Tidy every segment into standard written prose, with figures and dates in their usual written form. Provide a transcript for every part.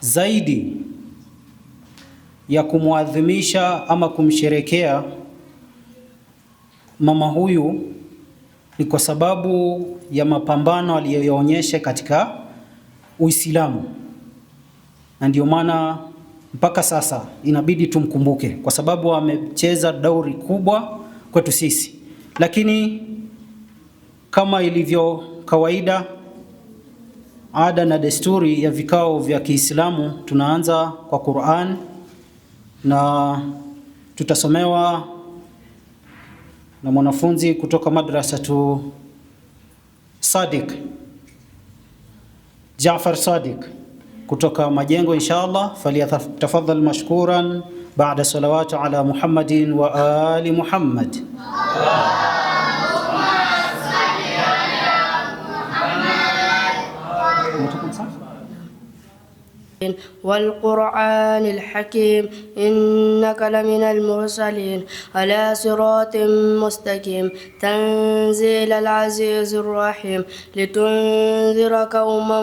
zaidi ya kumwadhimisha ama kumsherekea mama huyu ni kwa sababu ya mapambano aliyoonyesha katika Uislamu, na ndio maana mpaka sasa inabidi tumkumbuke kwa sababu amecheza dauri kubwa kwetu sisi. Lakini kama ilivyo kawaida, ada na desturi ya vikao vya Kiislamu, tunaanza kwa Qur'an na tutasomewa na mwanafunzi kutoka madrasatu Sadiq Jaafar Sadiq kutoka Majengo, inshallah. Falyatafadhal mashkuran ba'da salawatu ala Muhammadin wa ali Muhammad. والقرآن الحكيم إنك لمن المرسلين على صراط مستقيم تنزيل العزيز الرحيم لتنذر قوما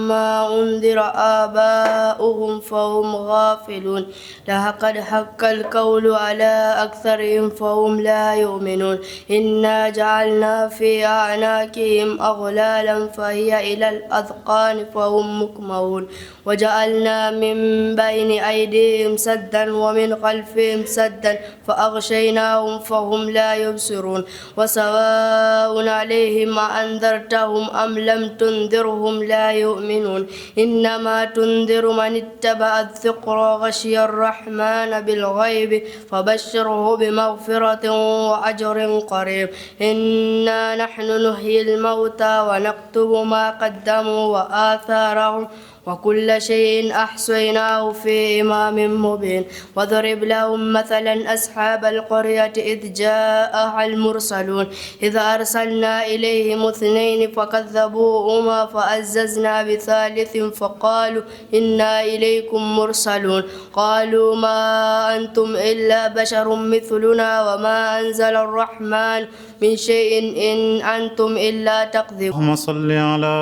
ما أنذر آباؤهم فهم غافلون لقد حق القول على أكثرهم فهم لا يؤمنون إنا جعلنا في أعناقهم أغلالا فهي إلى الأذقان فهم مقمحون وجعلنا من بين أيديهم سدا ومن خلفهم سدا فأغشيناهم فهم لا يبصرون وسواء عليهم أنذرتهم أم لم تنذرهم لا يؤمنون إنما تنذر من اتبع الذكر وغشي الرحمن بالغيب فبشره بمغفرة وأجر قريب إنا نحن نحيي الموتى ونكتب ما قدموا وآثارهم وكل شيء أحصيناه في إمام مبين وضرب لهم مثلا أصحاب القرية إذ جاءها المرسلون إذ أرسلنا إليهم 2 فكذبوهما فعززنا بثالث فقالوا إنا إليكم مرسلون قالوا ما أنتم إلا بشر مثلنا وما أنزل الرحمن من شيء إن أنتم إلا تكذبون. اللهم صل على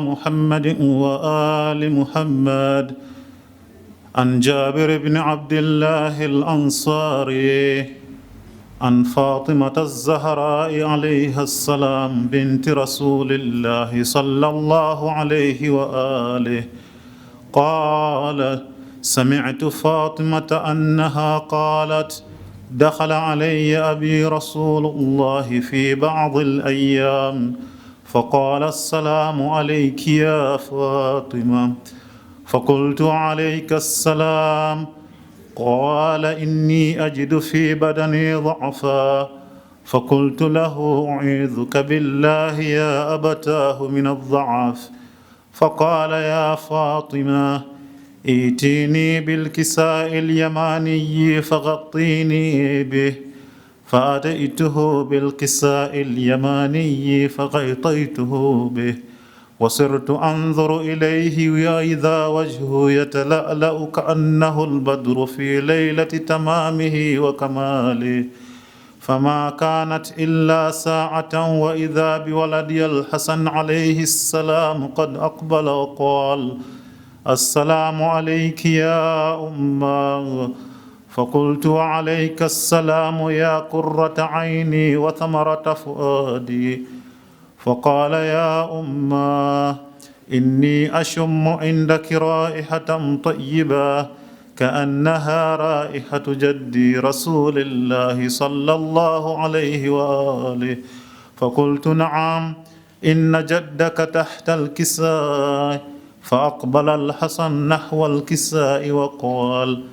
محمد وآل محمد. عن جابر بن عبد الله الأنصاري عن فاطمة الزهراء عليها السلام بنت رسول الله صلى الله عليه وآله قال: سمعت فاطمة أنها قالت: دخل علي أبي رسول الله في بعض الأيام فقال: السلام عليك يا فاطمة. فقلت: عليك السلام. قال: إني أجد في بدني ضعفا. فقلت له: أعيذك بالله يا أبتاه من الضعف. فقال: يا فاطمة ائتيني بالكساء اليماني فغطيني به. فأتيته بالكساء اليماني فغطيته به وصرت أنظر إليه وإذا وجهه يتلألأ كأنه البدر في ليلة تمامه وكماله. فما كانت إلا ساعة وإذا بولدي الحسن عليه السلام قد أقبل وقال: السلام عليك يا أمه. فقلت: وعليك السلام يا قرة عيني وثمرة فؤادي. فقال: يا أمه إني أشم عندك رائحة طيبة كأنها رائحة جدي رسول الله صلى الله عليه وآله. فقلت: نعم إن جدك تحت الكساء. فأقبل الحسن نحو الكساء وقال: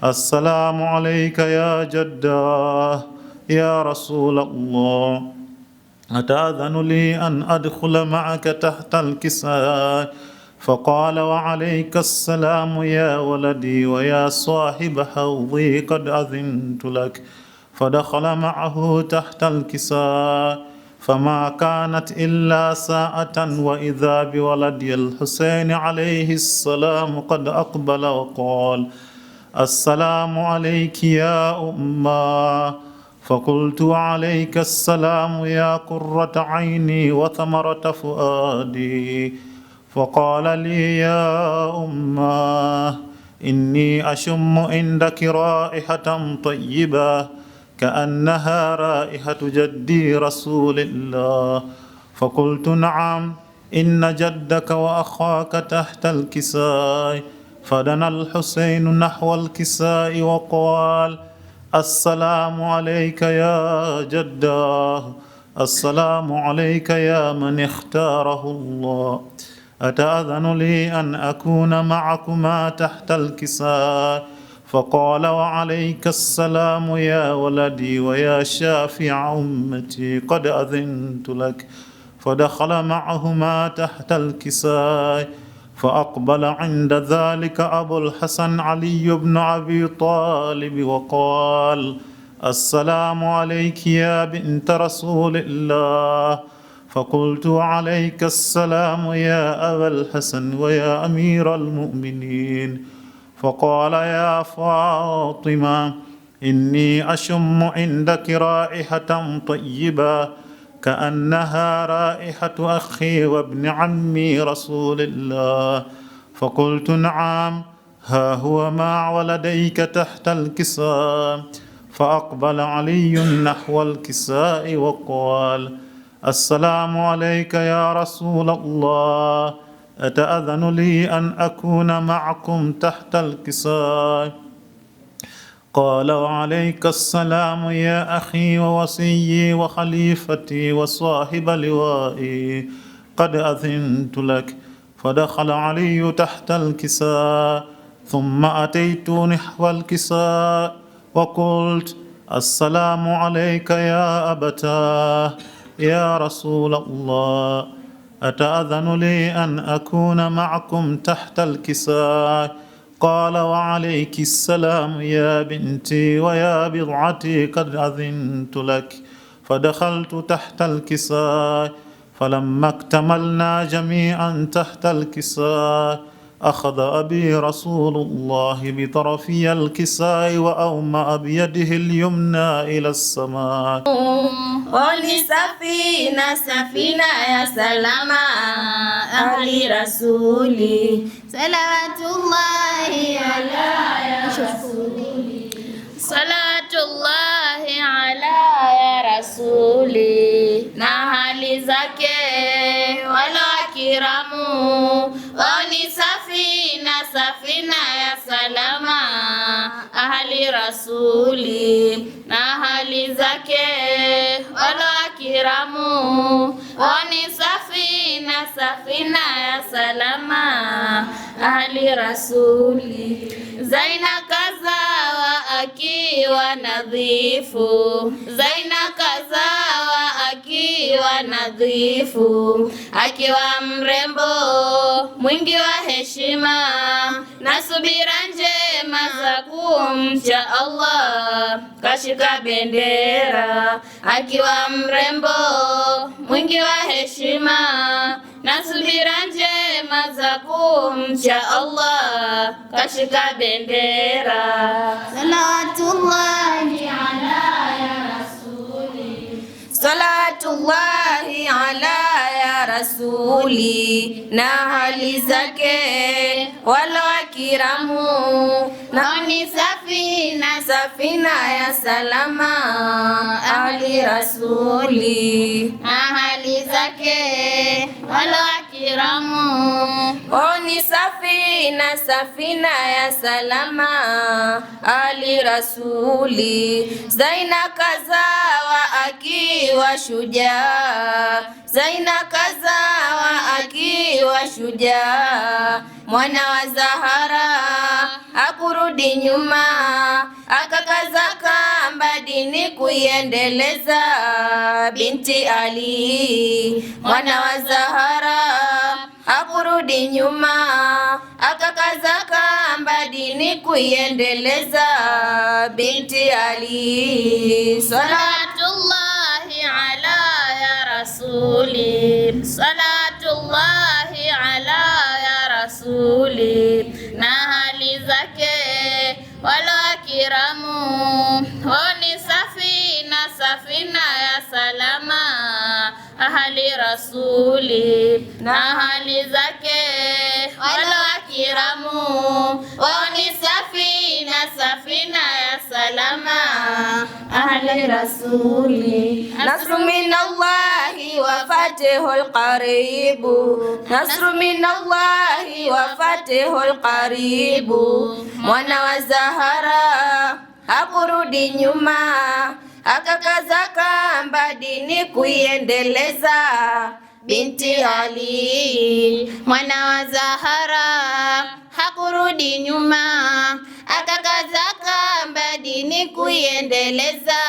السلام عليك يا جداه يا رسول الله، أتأذن لي أن أدخل معك تحت الكساء؟ فقال: وعليك السلام يا ولدي ويا صاحب حوضي، قد أذنت لك. فدخل معه تحت الكساء فما كانت إلا ساعة وإذا بولدي الحسين عليه السلام قد أقبل وقال: السلام عليك يا أمه. فقلت: وعليك السلام يا قرة عيني وثمرة فؤادي. فقال لي: يا أمه إني أشم عندك رائحة طيبة كأنها رائحة جدي رسول الله. فقلت نعم، إن جدك وأخاك تحت الكساء. فدنا الحسين نحو الكساء وقال: السلام عليك يا جداه، السلام عليك يا من اختاره الله. أتأذن لي أن أكون معكما تحت الكساء؟ فقال: وعليك السلام يا ولدي ويا شافع أمتي، قد أذنت لك. فدخل معهما تحت الكساء. فأقبل عند ذلك أبو الحسن علي بن أبي طالب وقال: السلام عليك يا بنت رسول الله. فقلت: وعليك السلام يا أبا الحسن ويا أمير المؤمنين. فقال: يا فاطمة، إني أشم عندك رائحة طيبة كأنها رائحة أخي وابن عمي رسول الله. فقلت: نعم، ها هو مع ولديك تحت الكساء. فأقبل علي نحو الكساء وقال: السلام عليك يا رسول الله، أتأذن لي أن أكون معكم تحت الكساء؟ قال: وعليك السلام يا أخي ووصيي وخليفتي وصاحب لوائي، قد أذنت لك. فدخل علي تحت الكساء. ثم أتيت نحو الكساء وقلت: السلام عليك يا أبتاه يا رسول الله، أتأذن لي أن أكون معكم تحت الكساء؟ قال: وعليك السلام يا بنتي ويا بضعتي، قد أذنت لك. فدخلت تحت الكساء. فلما اكتملنا جميعا تحت الكساء، أخذ أبي رسول الله بطرفي الكساء وأومأ بيده اليمنى إلى السماء. ولسفينة سفينة يا سلام أهل رسولي، صلوات الله على يا رسولي، صلاة الله على يا رسولي، نهالي زكي ولا كرامو. ولسفينة سفينة يا سلام أهل رسولي، نهالي زكي ولا كرامو. ولسفينة سفينة يا سلام أهل رسولي، زين كذا akiwa nadhifu, Zaina kazawa akiwa nadhifu, akiwa mrembo mwingi wa heshima na subira njema za kumcha Allah, kashika bendera akiwa mrembo mwingi wa heshima na subira njema za kumcha Allah, kashika bendera. Salawatullahi ala ya rasuli, salatullahi ala ya rasuli, na hali zake wala wakiramu, na ni safina safina ya salama ahli rasuli, na hali zake wala wakiramu, ni safina safina ya salama ahli rasuli. Zaina kazawa akiwa shujaa, Zaina kazawa akiwa shujaa, mwana wa Zahara hakurudi nyuma, akakaza kamba dini kuiendeleza. Binti Ali mwana wa Zahara hakurudi nyuma, akakaza kamba dini kuiendeleza. Binti Ali, salatullahi ala ya rasuli, salatullahi ala ya rasuli, na hali zake wala wakiramu, ni safina safina ya salama ahli rasuli, na hali zake wala wakiramu, ni ahli rasuli. Nasru minallahi wa fatihul qaribu, nasru minallahi wa fatihul qaribu. Mwana wa Zahara hakurudi nyuma, akakaza kamba dini kuiendeleza. Binti Ali mwana wa Zahara hakurudi nyuma, akakaza kamba dini kuiendeleza.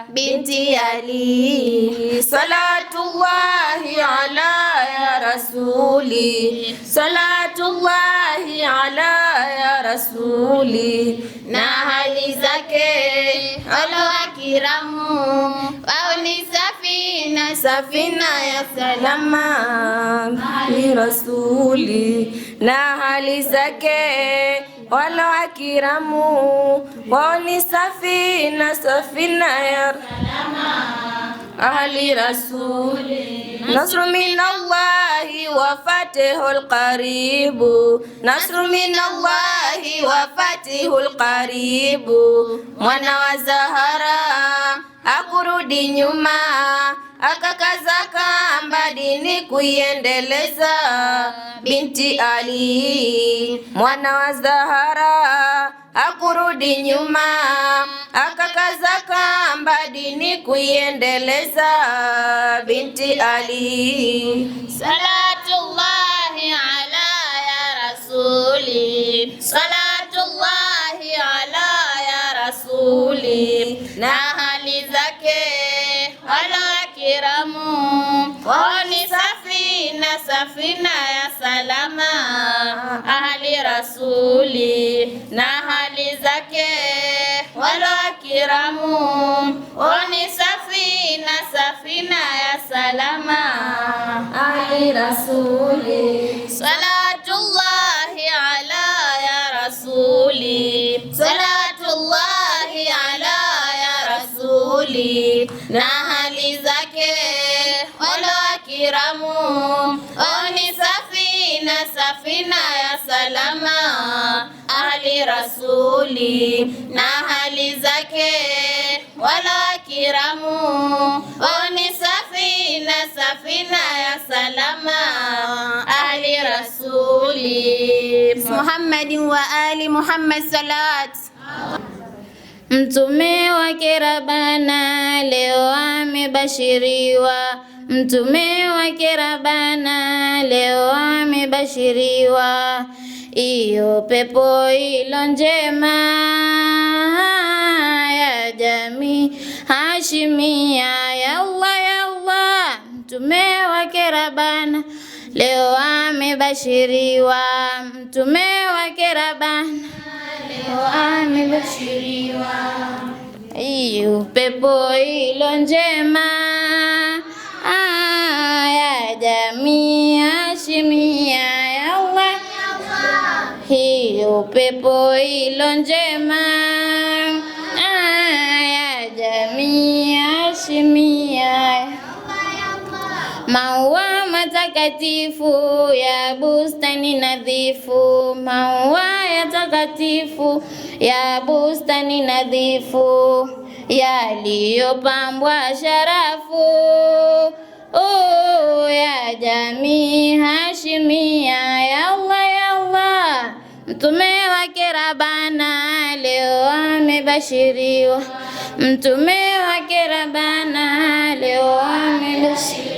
Binti Ali salatullahi ala ya rasuli, salatullahi ala ya rasuli. Na hali zake alowakiramu wao ni safina, safina ya salama ali rasuli. Na hali zake walowakiramu wao ni safina, safina ya salama ahli rasuli. Nasru minallahi wa fatihul qaribu, nasru minallahi wa fatihul qaribu. Mwana wa Zahara hakurudi nyuma, akakaza kamba dini kuiendeleza. Binti Ali mwana wa Zahara hakurudi nyuma, akakaza kamba dini kuiendeleza. Binti Ali salatullahi ala ya rasuli, salatullahi ala ya rasuli. Na hali zake walowakiramu wao ni safina, safina ya salama ahli rasuli. Na hali zake walowakiramu wao ni safina, safina ya salama ahli rasuli. Salatullahi ala ya rasuli, salatullahi ala ya rasuli. Na hali zake walowakiramu wao ni safina, safina ya salama ahli rasuli. Na hali zake walowakiramu wao ni safina, safina ya salama ahli rasuli. Muhammadin wa ali Muhammad salawat. Mtume wake Rabbana leo amebashiriwa, mtume wake Rabbana leo amebashiriwa. Iyo pepo ilo njema ya jamii Hashimia. Ya Allah ya Allah, mtume wake Rabbana leo amebashiriwa, mtume wake Rabbana leo amebashiriwa. Iyo pepo ilo njema ya jamii Hashimia. Ya Allah, hiyo pepo ilo njema ya jamii Hashimia. Maua matakatifu ya bustani nadhifu, maua ya takatifu ya bustani nadhifu, yaliyopambwa sharafu ya jamii Hashimia. Ya Allah ya Allah, mtume wake Rabbana leo amebashiriwa, mtume wake Rabbana leo amebashiriwa.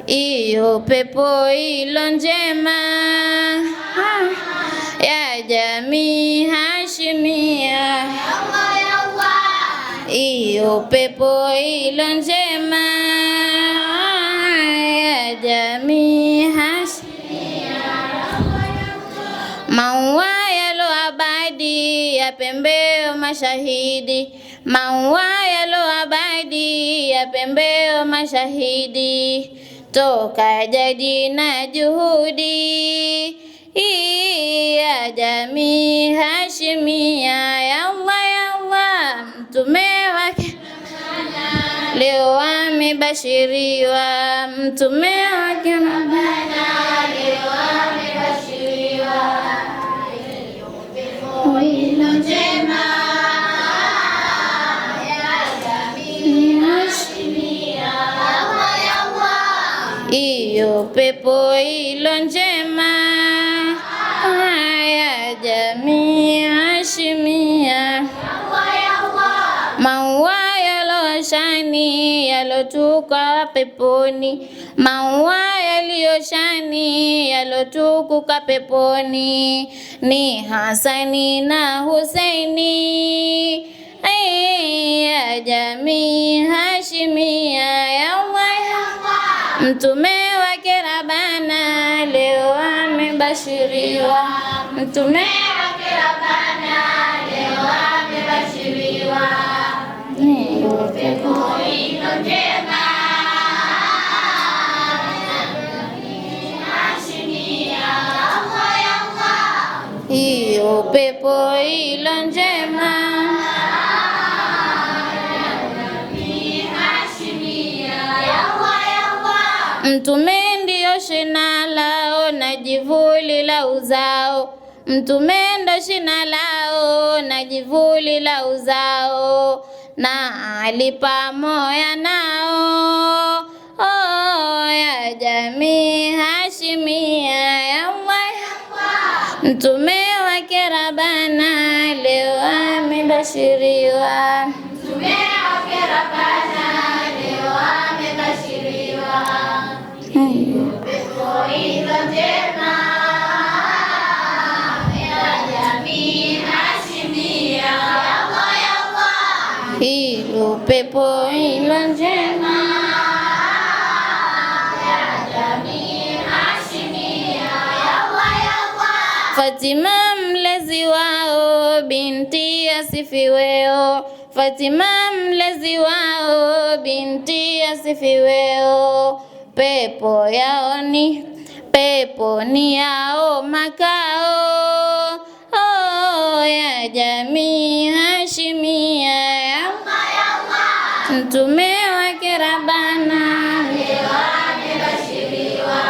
Iyo pepo ilo njema ya jamii Hashimia. Iyo pepo ilo njema ya jamii Hashimia. Maua yalo abadi ya pembeo mashahidi, maua yalo abadi ya pembeo mashahidi. Toka jadi na juhudi ya jamii Hashimia. Ya Allah ya Allah, mtume wake leo amebashiriwa, mtume wake leo amebashiriwa. Ilo njema ya hiyo pepo ilo njema ya jamii Hashimia. Maua yaloshani yalotuka peponi, maua yaliyoshani yalotukuka peponi, ni Hasani na Husaini ya jamii Hashimia. Ya Allah, Mtume wake Rabbana leo amebashiriwa, Mtume wake Rabbana leo amebashiriwa. Hiyo pepo ilo njema Hashimia. Hiyo pepo ilo njema Mtume ndio shina lao na jivuli la uzao, Mtume ndio shina lao na jivuli la uzao, na Ali pamoja nao ya jamii Hashimia. Ya Allah, Mtume wake Rabbana leo amebashiriwa, Mtume wake Rabbana leo amebashiriwa. Pepo ilo njema ya jamii Hashimia. Hiyo pepo ilo njema ya jamii Hashimia. Fatima mlezi wao binti asifiweo, Fatima mlezi wao binti asifiweo. Pepo yao ni pepo ni yao makao ya jamii Hashimia. Mtume wake Rabbana leo amebashiriwa,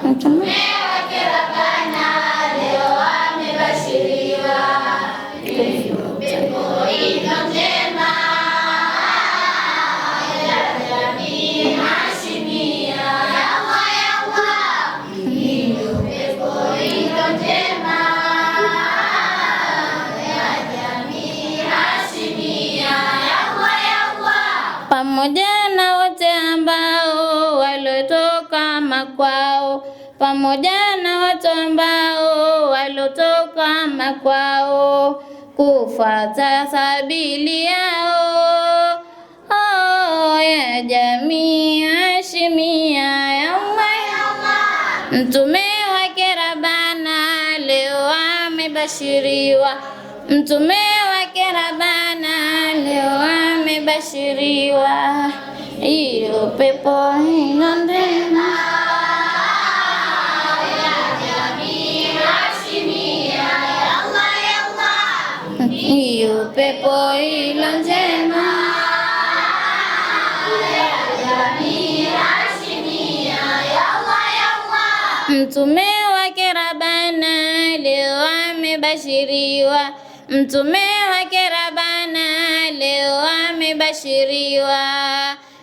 Mtume wake Rabbana leo amebashiriwa. Pepo ilo njema ya jamii Hashimia. Hiyo pepo ilo njema ya jamii Hashimia. Pamoja na wote ambao walotoka makwao, pamoja na watu ambao walotoka makwao kufuata sabili yao ya jamii Hashimia. Ya Allah, Mtume wake Rabbana leo amebashiriwa, Mtume wake Rabbana leo amebashiriwa. Hiyo pepo ilo njema ya jamii Hashimia. Hiyo pepo ilo njema ya jamii Hashimia. Mtume wake Rabbana leo amebashiriwa, Mtume wake Rabbana leo amebashiriwa.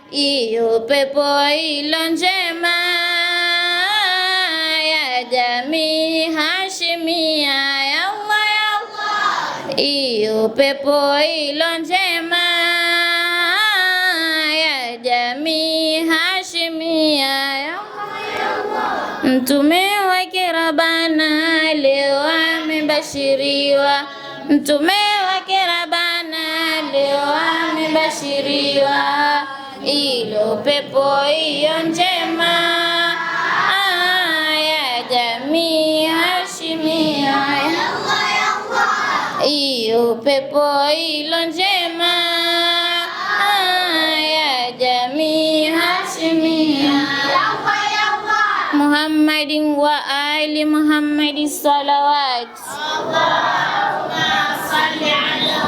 Hiyo pepo ilo njema ya jamii Hashimia. Ya Allah, hiyo pepo ilo njema ya jamii Hashimia. Ya Allah, Mtume wake Rabbana leo amebashiriwa, Mtume wake Rabbana leo amebashiriwa. Ilo pepo iyo njema ya jamii Hashimia. Iyo pepo ilo njema ya jamii Hashimia. Muhammadin wa ali Muhammadin salawat. Allahumma salli ala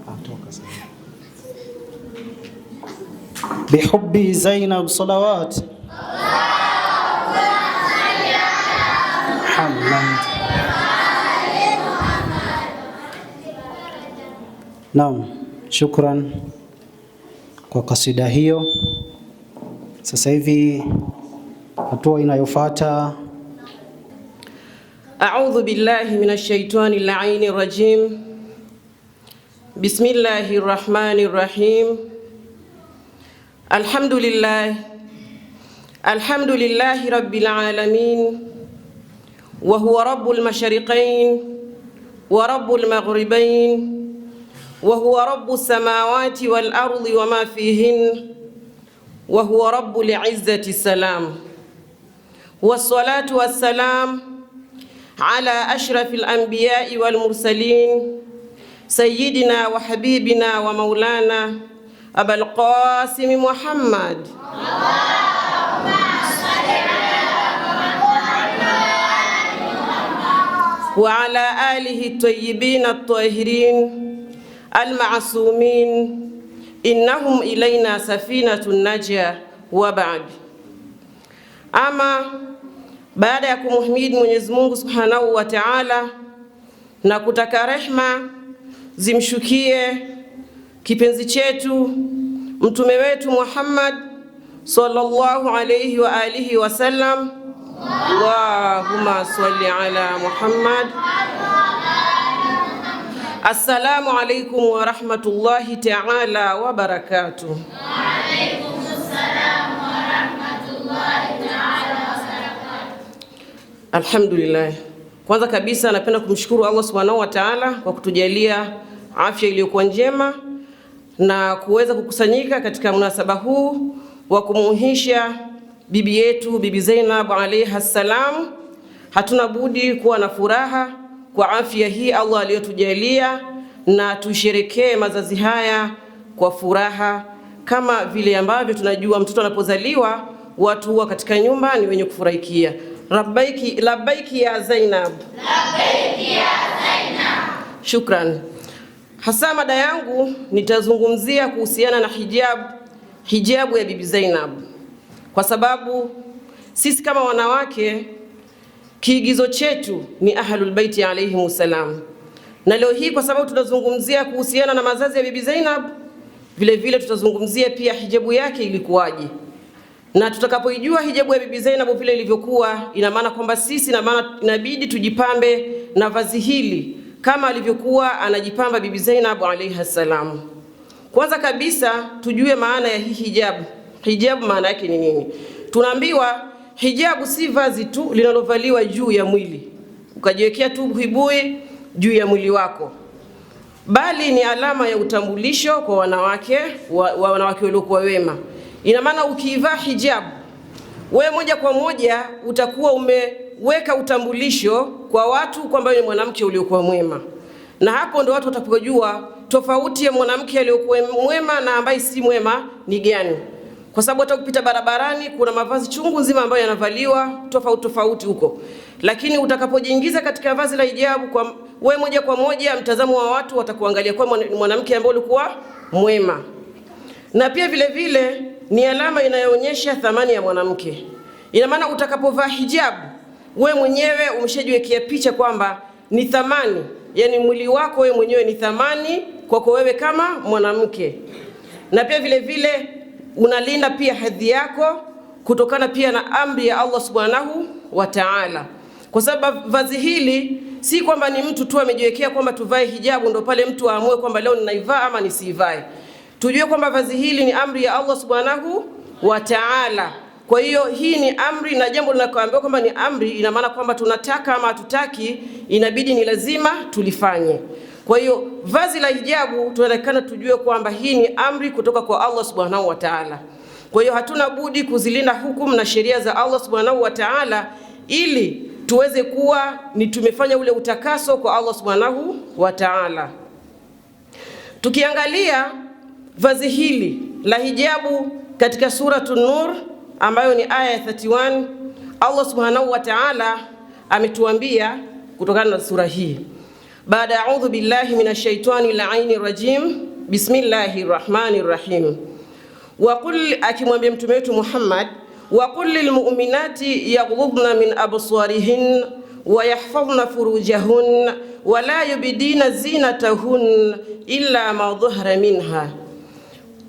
Atoka sasa. bihubbi Zainab salawat. Naam, shukran kwa kasida hiyo. Sasa hivi hatua inayofuata, a'udhu billahi minash shaitani la'inir rajim. Bismillahir rahmanir rahim. Alhamdulillahi rabbil alamin wa huwa rabbul mashariqain wa rabbul maghribain wa huwa rabbus samawati wal ardi wa ma fihin wa huwa rabbul izzati salam. Wassalatu wassalam ala ashrafil anbiya'i wal mursalin sayyidina wa habibina wa maulana Abul Qasim Muhammad wa ala alihi tayyibin at-tahirin al-ma'sumin innahum ilayna safinatun najah wa ba'd. Ama baada ya kumhimidi Mwenyezi Mungu Subhanahu wa Ta'ala na kutaka rehma zimshukie kipenzi chetu mtume wetu Muhammad sallallahu alayhi wa alihi wasallam, Allahumma salli ala Muhammad. Assalamu alaykum wa rahmatullahi ta'ala wa barakatuh. Wa alaykum assalam wa rahmatullahi ta'ala wa barakatuh. Alhamdulillah. Kwanza kabisa napenda kumshukuru Allah Subhanahu wa Ta'ala kwa kutujalia afya iliyokuwa njema na kuweza kukusanyika katika munasaba huu wa kumuhisha bibi yetu Bibi Zainab alayha salam. Hatuna budi kuwa na furaha kwa afya hii Allah aliyotujalia, na tusherekee mazazi haya kwa furaha, kama vile ambavyo tunajua mtoto anapozaliwa watu huwa katika nyumba ni wenye kufurahikia. Labbaiki ya Zainab. Labbaiki ya Zainab. Shukran. Hasa mada yangu nitazungumzia kuhusiana na hijabu ya Bibi Zainab, kwa sababu sisi kama wanawake kiigizo chetu ni Ahlul Baiti alayhimus salam. Na leo hii kwa sababu tunazungumzia kuhusiana na mazazi ya Bibi Zainab, vile vile tutazungumzia pia hijabu yake ilikuwaje. Na tutakapoijua hijabu ya Bibi Zainab vile ilivyokuwa, ina maana kwamba sisi inabidi tujipambe na vazi hili kama alivyokuwa anajipamba Bibi Zainab alayha salam. Kwanza kabisa tujue maana ya hii hijabu. Hijabu maana yake ni nini? Tunaambiwa hijabu si vazi tu linalovaliwa juu ya mwili, ukajiwekea tu buibui juu ya mwili wako, bali ni alama ya utambulisho kwa wanawake waliokuwa wema. Ina maana ukivaa hijabu, wewe moja kwa moja utakuwa umeweka utambulisho kwa watu kwamba ni mwanamke uliokuwa mwema. Na hapo ndo watu watakapojua tofauti ya mwanamke aliyokuwa mwema na ambaye si mwema ni gani. Kwa sababu hata ukipita barabarani kuna mavazi chungu nzima ambayo yanavaliwa tofauti huko. Lakini utakapojiingiza katika vazi la hijabu, kwa wewe moja kwa moja mtazamo wa watu watakuangalia kwa mwanamke ambaye ulikuwa mwema. Na pia vile vile ni alama inayoonyesha thamani ya mwanamke. Ina maana utakapovaa hijabu, wewe mwenyewe umeshajiwekea picha kwamba ni thamani, yani mwili wako wewe mwenyewe ni thamani kwako wewe kama mwanamke. Na pia vile vile unalinda pia hadhi yako kutokana pia na amri ya Allah Subhanahu wa Ta'ala. Kwa sababu vazi hili si kwamba ni mtu tu amejiwekea kwamba tuvae hijabu ndo pale mtu aamue kwamba leo ninaivaa ama nisiivae. Tujue kwamba vazi hili ni amri ya Allah Subhanahu wa Ta'ala. Kwa hiyo hii ni amri, na jambo linakoambiwa kwamba ni amri ina maana kwamba tunataka ama hatutaki, inabidi ni lazima tulifanye. Kwa hiyo vazi la hijabu tunatakana tujue kwamba hii ni amri kutoka kwa Allah Subhanahu wa Ta'ala. Kwa hiyo hatuna budi kuzilinda hukumu na sheria za Allah Subhanahu wa Ta'ala ili tuweze kuwa ni tumefanya ule utakaso kwa Allah Subhanahu wa Ta'ala. Tukiangalia vazi hili la hijabu katika Suratun Nur ambayo ni aya ya 31, Allah Subhanahu wa Ta'ala ametuambia kutokana na sura hii. Baada a'udhu billahi minash shaitani la'inir rajim, bismillahir rahmanir rahim. akimwambia mtume wetu Muhammad, wa qul lilmu'minati yaghdudna min absarihin wa yahfazna furujahun wa la yubdina zinatahun illa ma dhahara minha.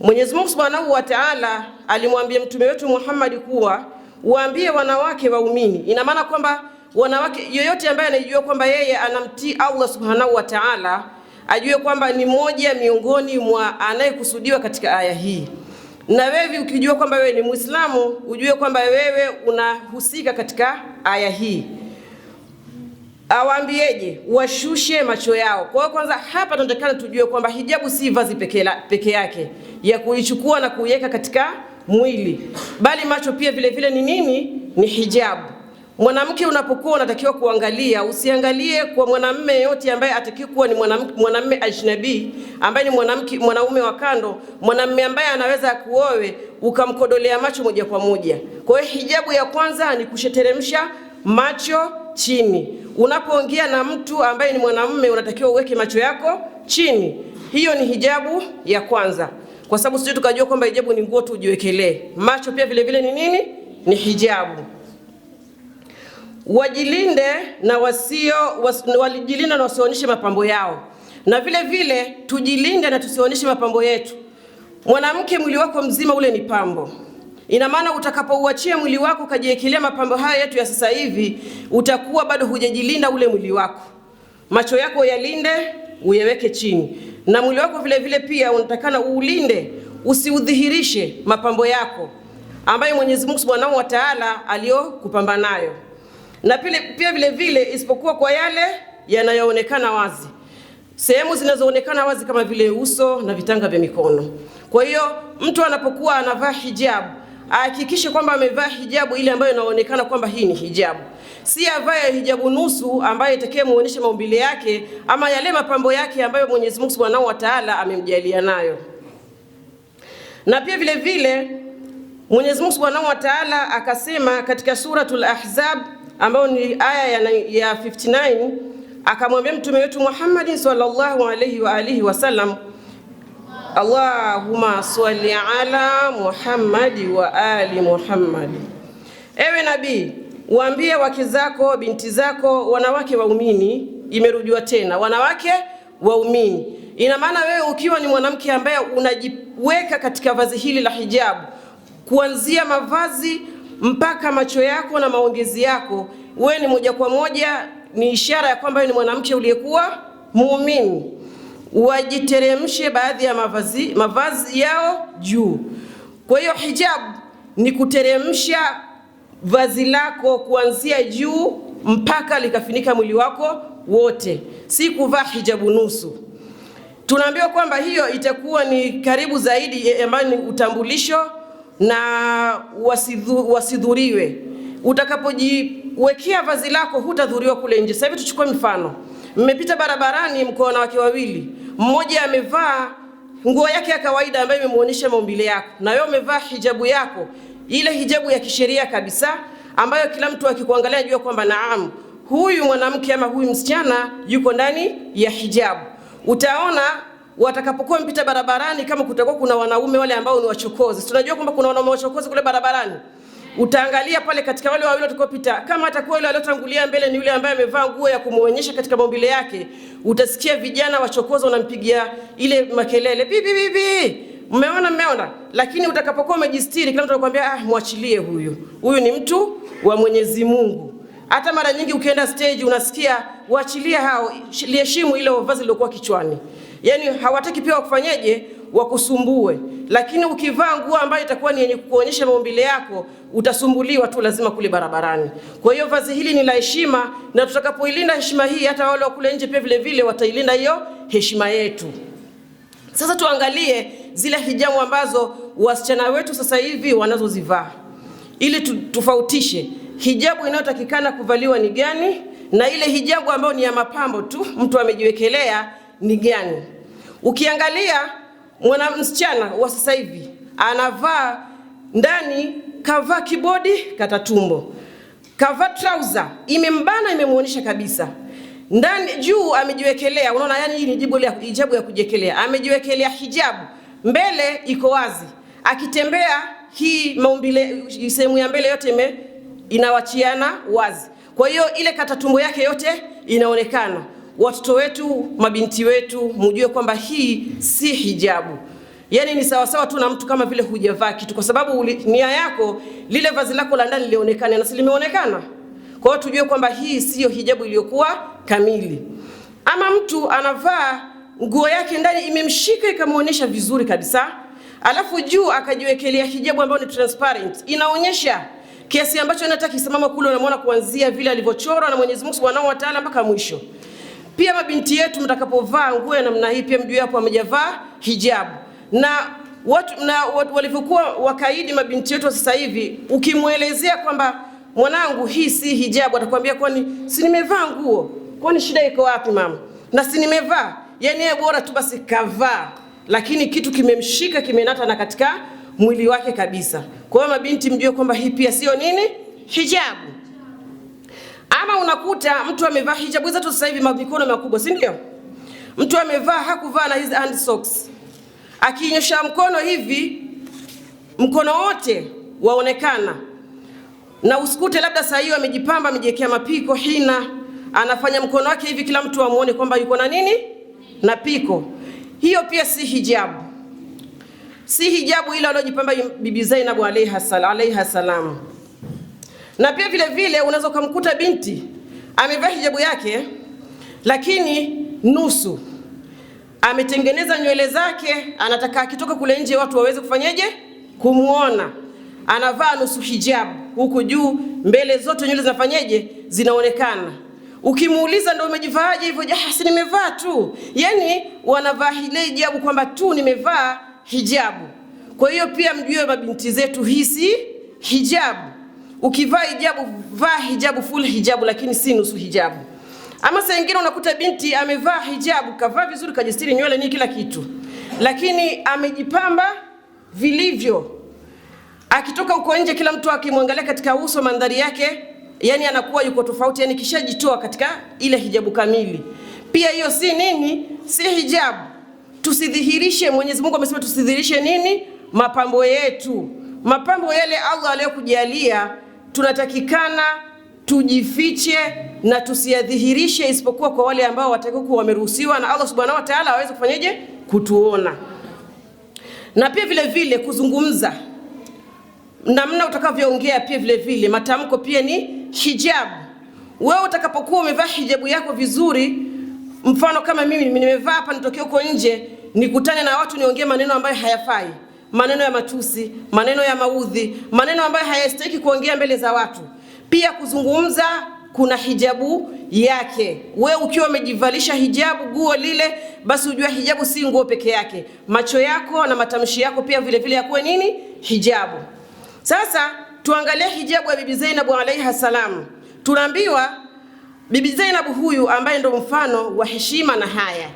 Mwenyezi Mungu Subhanahu wa Ta'ala alimwambia mtume wetu Muhammad kuwa waambie wanawake waumini. Ina maana kwamba wanawake yoyote ambaye anajua kwamba yeye anamtii Allah Subhanahu wa Ta'ala ajue kwamba ni moja miongoni mwa anayekusudiwa katika aya hii. Na wewe ukijua kwamba wewe ni Muislamu, ujue kwamba wewe unahusika katika aya hii. Awaambieje? Washushe macho yao. Kwa hiyo kwanza hapa tunataka tujue kwamba hijabu si vazi peke yake ya kuichukua na kuiweka katika mwili, bali macho pia vile vile ni nini? Ni hijabu. Mwanamke unapokuwa unatakiwa kuangalia, usiangalie kwa mwanamume yote ambaye atakiwa kuwa ni mwanamume ajnabi, ambaye ni mwanaume wa kando, mwanamume ambaye anaweza kuoe ukamkodolea macho moja kwa moja. Kwa hiyo hijabu ya kwanza ni kusheteremsha macho chini. Unapoongea na mtu ambaye ni mwanamume unatakiwa uweke macho yako chini. Hiyo ni hijabu ya kwanza. Kwa sababu sisi tukajua kwamba hijabu ni nguo tu ujiwekelee. Macho pia vile vile ni nini? Ni hijabu. Wajilinde na walijilinde na wasionyeshe mapambo yao. Na vile vile tujilinde na tusionyeshe mapambo yetu. Mwanamke, mwili wako mzima ule ni pambo. Ina maana utakapouachia mwili wako kujiekelea mapambo haya yetu ya sasa hivi, utakuwa bado hujajilinda ule mwili wako. Macho yako yalinde, uyeweke chini. Na mwili wako vile vile pia unatakana uulinde, usiudhihirishe mapambo yako ambayo Mwenyezi Mungu Subhanahu wa Ta'ala aliyokupamba nayo. Na pia vile vile isipokuwa kwa yale yanayoonekana wazi. Sehemu zinazoonekana wazi kama vile uso na vitanga vya mikono. Kwa hiyo mtu anapokuwa anavaa hijabu, ahakikishe kwamba amevaa hijabu ile ambayo inaonekana kwamba hii ni hijabu. Si avae hijabu nusu ambayo itakayemuonyesha maumbile yake ama yale mapambo yake ambayo Mwenyezi Mungu Subhanahu wa Ta'ala amemjalia nayo. Na pia vile vile Mwenyezi Mungu Subhanahu wa Ta'ala akasema katika suratul Ahzab ambayo ni aya ya 59, akamwambia mtume wetu Muhammad sallallahu alayhi wa alihi wasallam, Allahumma salli ala Muhammad wa ali Muhammad. Ewe nabii, waambie wake zako, binti zako, wanawake waumini, imerudiwa tena, wanawake waumini. Ina maana wewe ukiwa ni mwanamke ambaye unajiweka katika vazi hili la hijabu, kuanzia mavazi mpaka macho yako na maongezi yako, wewe ni moja kwa moja ni ishara ya kwamba ni mwanamke uliyekuwa muumini. Wajiteremshe baadhi ya mavazi yao juu. Kwa hiyo hijab ni kuteremsha vazi lako kuanzia juu mpaka likafinika mwili wako wote, si kuvaa hijabu nusu. Tunaambiwa kwamba hiyo itakuwa ni karibu zaidi ambayo ni utambulisho na wasidhuriwe. Utakapojiwekea vazi lako hutadhuriwa kule nje. Sasa hivi tuchukue mfano. Mmepita barabarani mko wanawake wawili. Mmoja amevaa nguo yake ya kawaida ambayo imemuonyesha maumbile yako, na wewe umevaa hijabu yako, ile hijabu ya kisheria kabisa ambayo kila mtu akikuangalia anajua kwamba naam, huyu mwanamke ama huyu msichana yuko ndani ya hijabu. Utaona watakapokuwa mpita barabarani, kama kutakuwa kuna wanaume wale ambao ni wachokozi. Tunajua kwamba kuna wanaume wachokozi kule barabarani. Utaangalia pale katika wale wawili watakopita, kama atakuwa yule aliyotangulia mbele ni yule ambaye amevaa nguo ya kumuonyesha katika maumbile yake, utasikia vijana wachokozi wanampigia ile makelele, bibi bibi, mmeona. Lakini utakapokuwa umejistiri, kila mtu anakuambia muachilie huyu. Huyu ni mtu wa Mwenyezi Mungu. Hata mara nyingi ukienda stage unasikia waachilia hao, liheshimu ile vazi lilokuwa kichwani. Yaani hawataki pia wakufanyeje, wakusumbue. Lakini ukivaa nguo ambayo itakuwa ni yenye kuonyesha maumbile yako, utasumbuliwa tu lazima kule barabarani. Kwa hiyo vazi hili ni la heshima, na tutakapoilinda heshima hii, hata wale wa kule nje pia vile vile watailinda hiyo heshima yetu. Sasa tuangalie zile hijabu ambazo wasichana wetu sasa hivi wanazozivaa, ili tofautishe hijabu inayotakikana kuvaliwa ni gani na ile hijabu ambayo ni ya mapambo tu mtu amejiwekelea ni gani. Ukiangalia msichana wa sasa hivi anavaa ndani, kavaa kibodi kata tumbo, kavaa trouser imembana, imemuonyesha kabisa. Ndani juu amejiwekelea, unaona, yani hii ni hijabu ya kujiwekelea, amejiwekelea hijabu, mbele iko wazi. akitembea hii maumbile sehemu ya mbele yote inawachiana wazi. Kwa hiyo ile kata tumbo yake yote inaonekana. Watoto wetu, mabinti wetu, mjue kwamba hii si hijabu. Yani ni sawa sawa tu na mtu kama vile hujavaa kitu, kwa sababu nia yako lile vazi lako la ndani lionekane na silimeonekana. Kwa hiyo tujue kwamba hii sio hijabu iliyokuwa kamili. Ama mtu anavaa nguo yake ndani imemshika ikamuonesha vizuri kabisa, alafu juu akajiwekelea hijabu ambayo ni transparent, inaonyesha kiasi ambacho anataka kisimama kule, unamwona kuanzia vile alivyochorwa na Mwenyezi Mungu Subhanahu wa Ta'ala mpaka mwisho. Pia mabinti yetu mtakapovaa nguo ya namna hii, pia mjue hapo amejavaa hijabu. Na watu walivyokuwa wakaidi mabinti yetu sasa hivi, ukimuelezea kwamba mwanangu hii si hijabu, atakwambia kwani si nimevaa nguo? Kwani shida iko wapi mama? Na si nimevaa. Yani yeye bora tu basi kavaa, lakini kitu kimemshika kimenata na katika mwili wake kabisa. Kwa hiyo mabinti mjue kwamba hii pia sio nini? Hijabu. Ama unakuta mtu amevaa hijabu hizo tu sasa hivi mikono makubwa, si ndio? Mtu amevaa hakuvaa na hizi hand socks. Akinyosha mkono hivi, mkono wote waonekana. Na usikute labda saa hiyo amejipamba, amejiwekea mapiko, hina, anafanya mkono wake hivi kila mtu amuone kwamba yuko na nini? Na piko. Hiyo pia si hijabu. Si hijabu ile aliyojipamba Bibi Zainab alayha salam. Na pia vile vile unaweza kumkuta binti amevaa hijabu yake lakini nusu. Ametengeneza nywele zake, anataka akitoka kule nje watu waweze kufanyaje? Kumuona. Anavaa nusu hijabu. Huku juu mbele zote nywele zinafanyaje? Zinaonekana. Ukimuuliza ndio umejivaaje hivyo? Si nimevaa tu. Yani wanavaa ile hijabu kwamba tu nimevaa hijabu. Kwa hiyo pia mjue mabinti zetu hii si hijabu. Ukivaa hijabu, vaa hijabu full hijabu, lakini si nusu hijabu. Ama saa nyingine unakuta binti amevaa hijabu, kavaa vizuri, kajistiri nywele ni kila kitu, lakini amejipamba vilivyo. Akitoka uko nje kila mtu akimwangalia katika uso, mandhari yake yani anakuwa yuko tofauti, yani kishajitoa katika ile hijabu kamili. Pia hiyo si nini? Si hijabu. Tusidhihirishe, Mwenyezi Mungu amesema tusidhihirishe nini? Mapambo yetu. Mapambo yale Allah aliyokujalia tunatakikana tujifiche na tusiyadhihirishe, isipokuwa kwa wale ambao watakuwa wameruhusiwa na Allah Subhanahu wa Ta'ala waweze kufanyaje? Kutuona. Na pia vile vile kuzungumza, namna utakavyoongea pia vile vile matamko pia ni hijabu. Wewe utakapokuwa umevaa hijabu yako vizuri, mfano kama mimi nimevaa hapa, nitokee huko nje nikutane na watu niongee maneno ambayo hayafai, maneno ya matusi, maneno ya maudhi, maneno ambayo hayastahili kuongea mbele za watu. Pia kuzungumza kuna hijabu yake. Wewe ukiwa umejivalisha hijabu nguo lile, basi ujue hijabu si nguo peke yake. Macho yako na matamshi yako pia vile vile yakuwe nini? Hijabu. Sasa tuangalie hijabu ya Bibi Zainab alayha salam. Tunaambiwa Bibi Zainab huyu ambaye ndo mfano wa heshima na haya.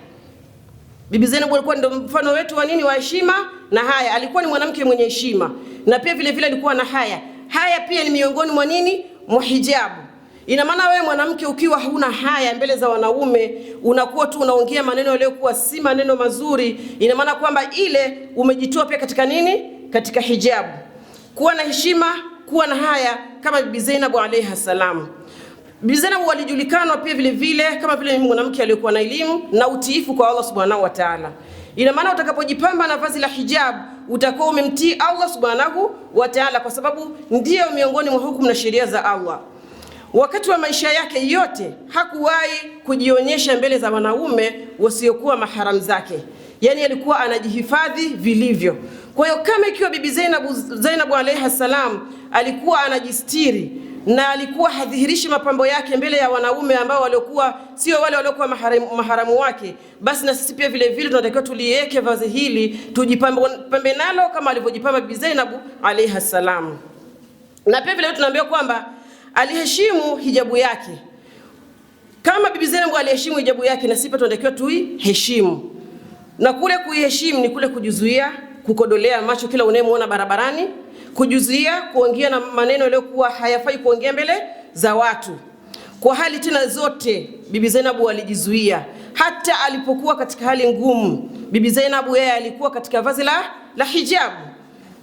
Bibi Zainab alikuwa ndo mfano wetu wa nini? Wa heshima na haya. Alikuwa ni mwanamke mwenye heshima na pia vile vile alikuwa na haya. Haya pia ni miongoni mwa nini? Mwa hijabu. Ina maana wewe mwanamke ukiwa huna haya mbele za wanaume, unakuwa tu unaongea maneno yaliyokuwa si maneno mazuri, ina maana kwamba ile umejitoa pia katika nini? Katika hijabu. Kuwa na heshima, kuwa na haya kama Bibi Zainab alayha salam. Bibi Zainab alijulikana pia vile vile kama vile mwanamke aliyokuwa na elimu na utiifu kwa Allah Subhanahu wa Ta'ala. Ina maana utakapojipamba na vazi la hijab utakuwa umemtii Allah Subhanahu wa Ta'ala, kwa sababu ndiyo miongoni mwa hukumu na sheria za Allah. Wakati wa maisha yake yote hakuwahi kujionyesha mbele za wanaume wasiokuwa maharamu zake. Yani alikuwa anajihifadhi vilivyo. Kwa hiyo kama ikiwa Bibi Zainab alayha salam alikuwa anajistiri na alikuwa hadhihirishi mapambo yake mbele ya wanaume ambao waliokuwa sio wale waliokuwa maharamu wake, basi na sisi pia vile vile tunatakiwa tuliweke vazi hili, tujipambe nalo kama alivyojipamba Bibi Zainab alayha salam. Na pia vile tunaambiwa kwamba aliheshimu hijabu yake. Kama Bibi Zainab aliheshimu hijabu yake, na sisi tunatakiwa tuiheshimu. Na kule kuiheshimu ni kule kujizuia kukodolea macho kila unayemuona barabarani, kujizuia kuongea na maneno yaliyokuwa hayafai kuongea mbele za watu. Kwa hali tena zote Bibi Zainab alijizuia. Hata alipokuwa katika hali ngumu, Bibi Zainab yeye alikuwa katika vazi la hijabu.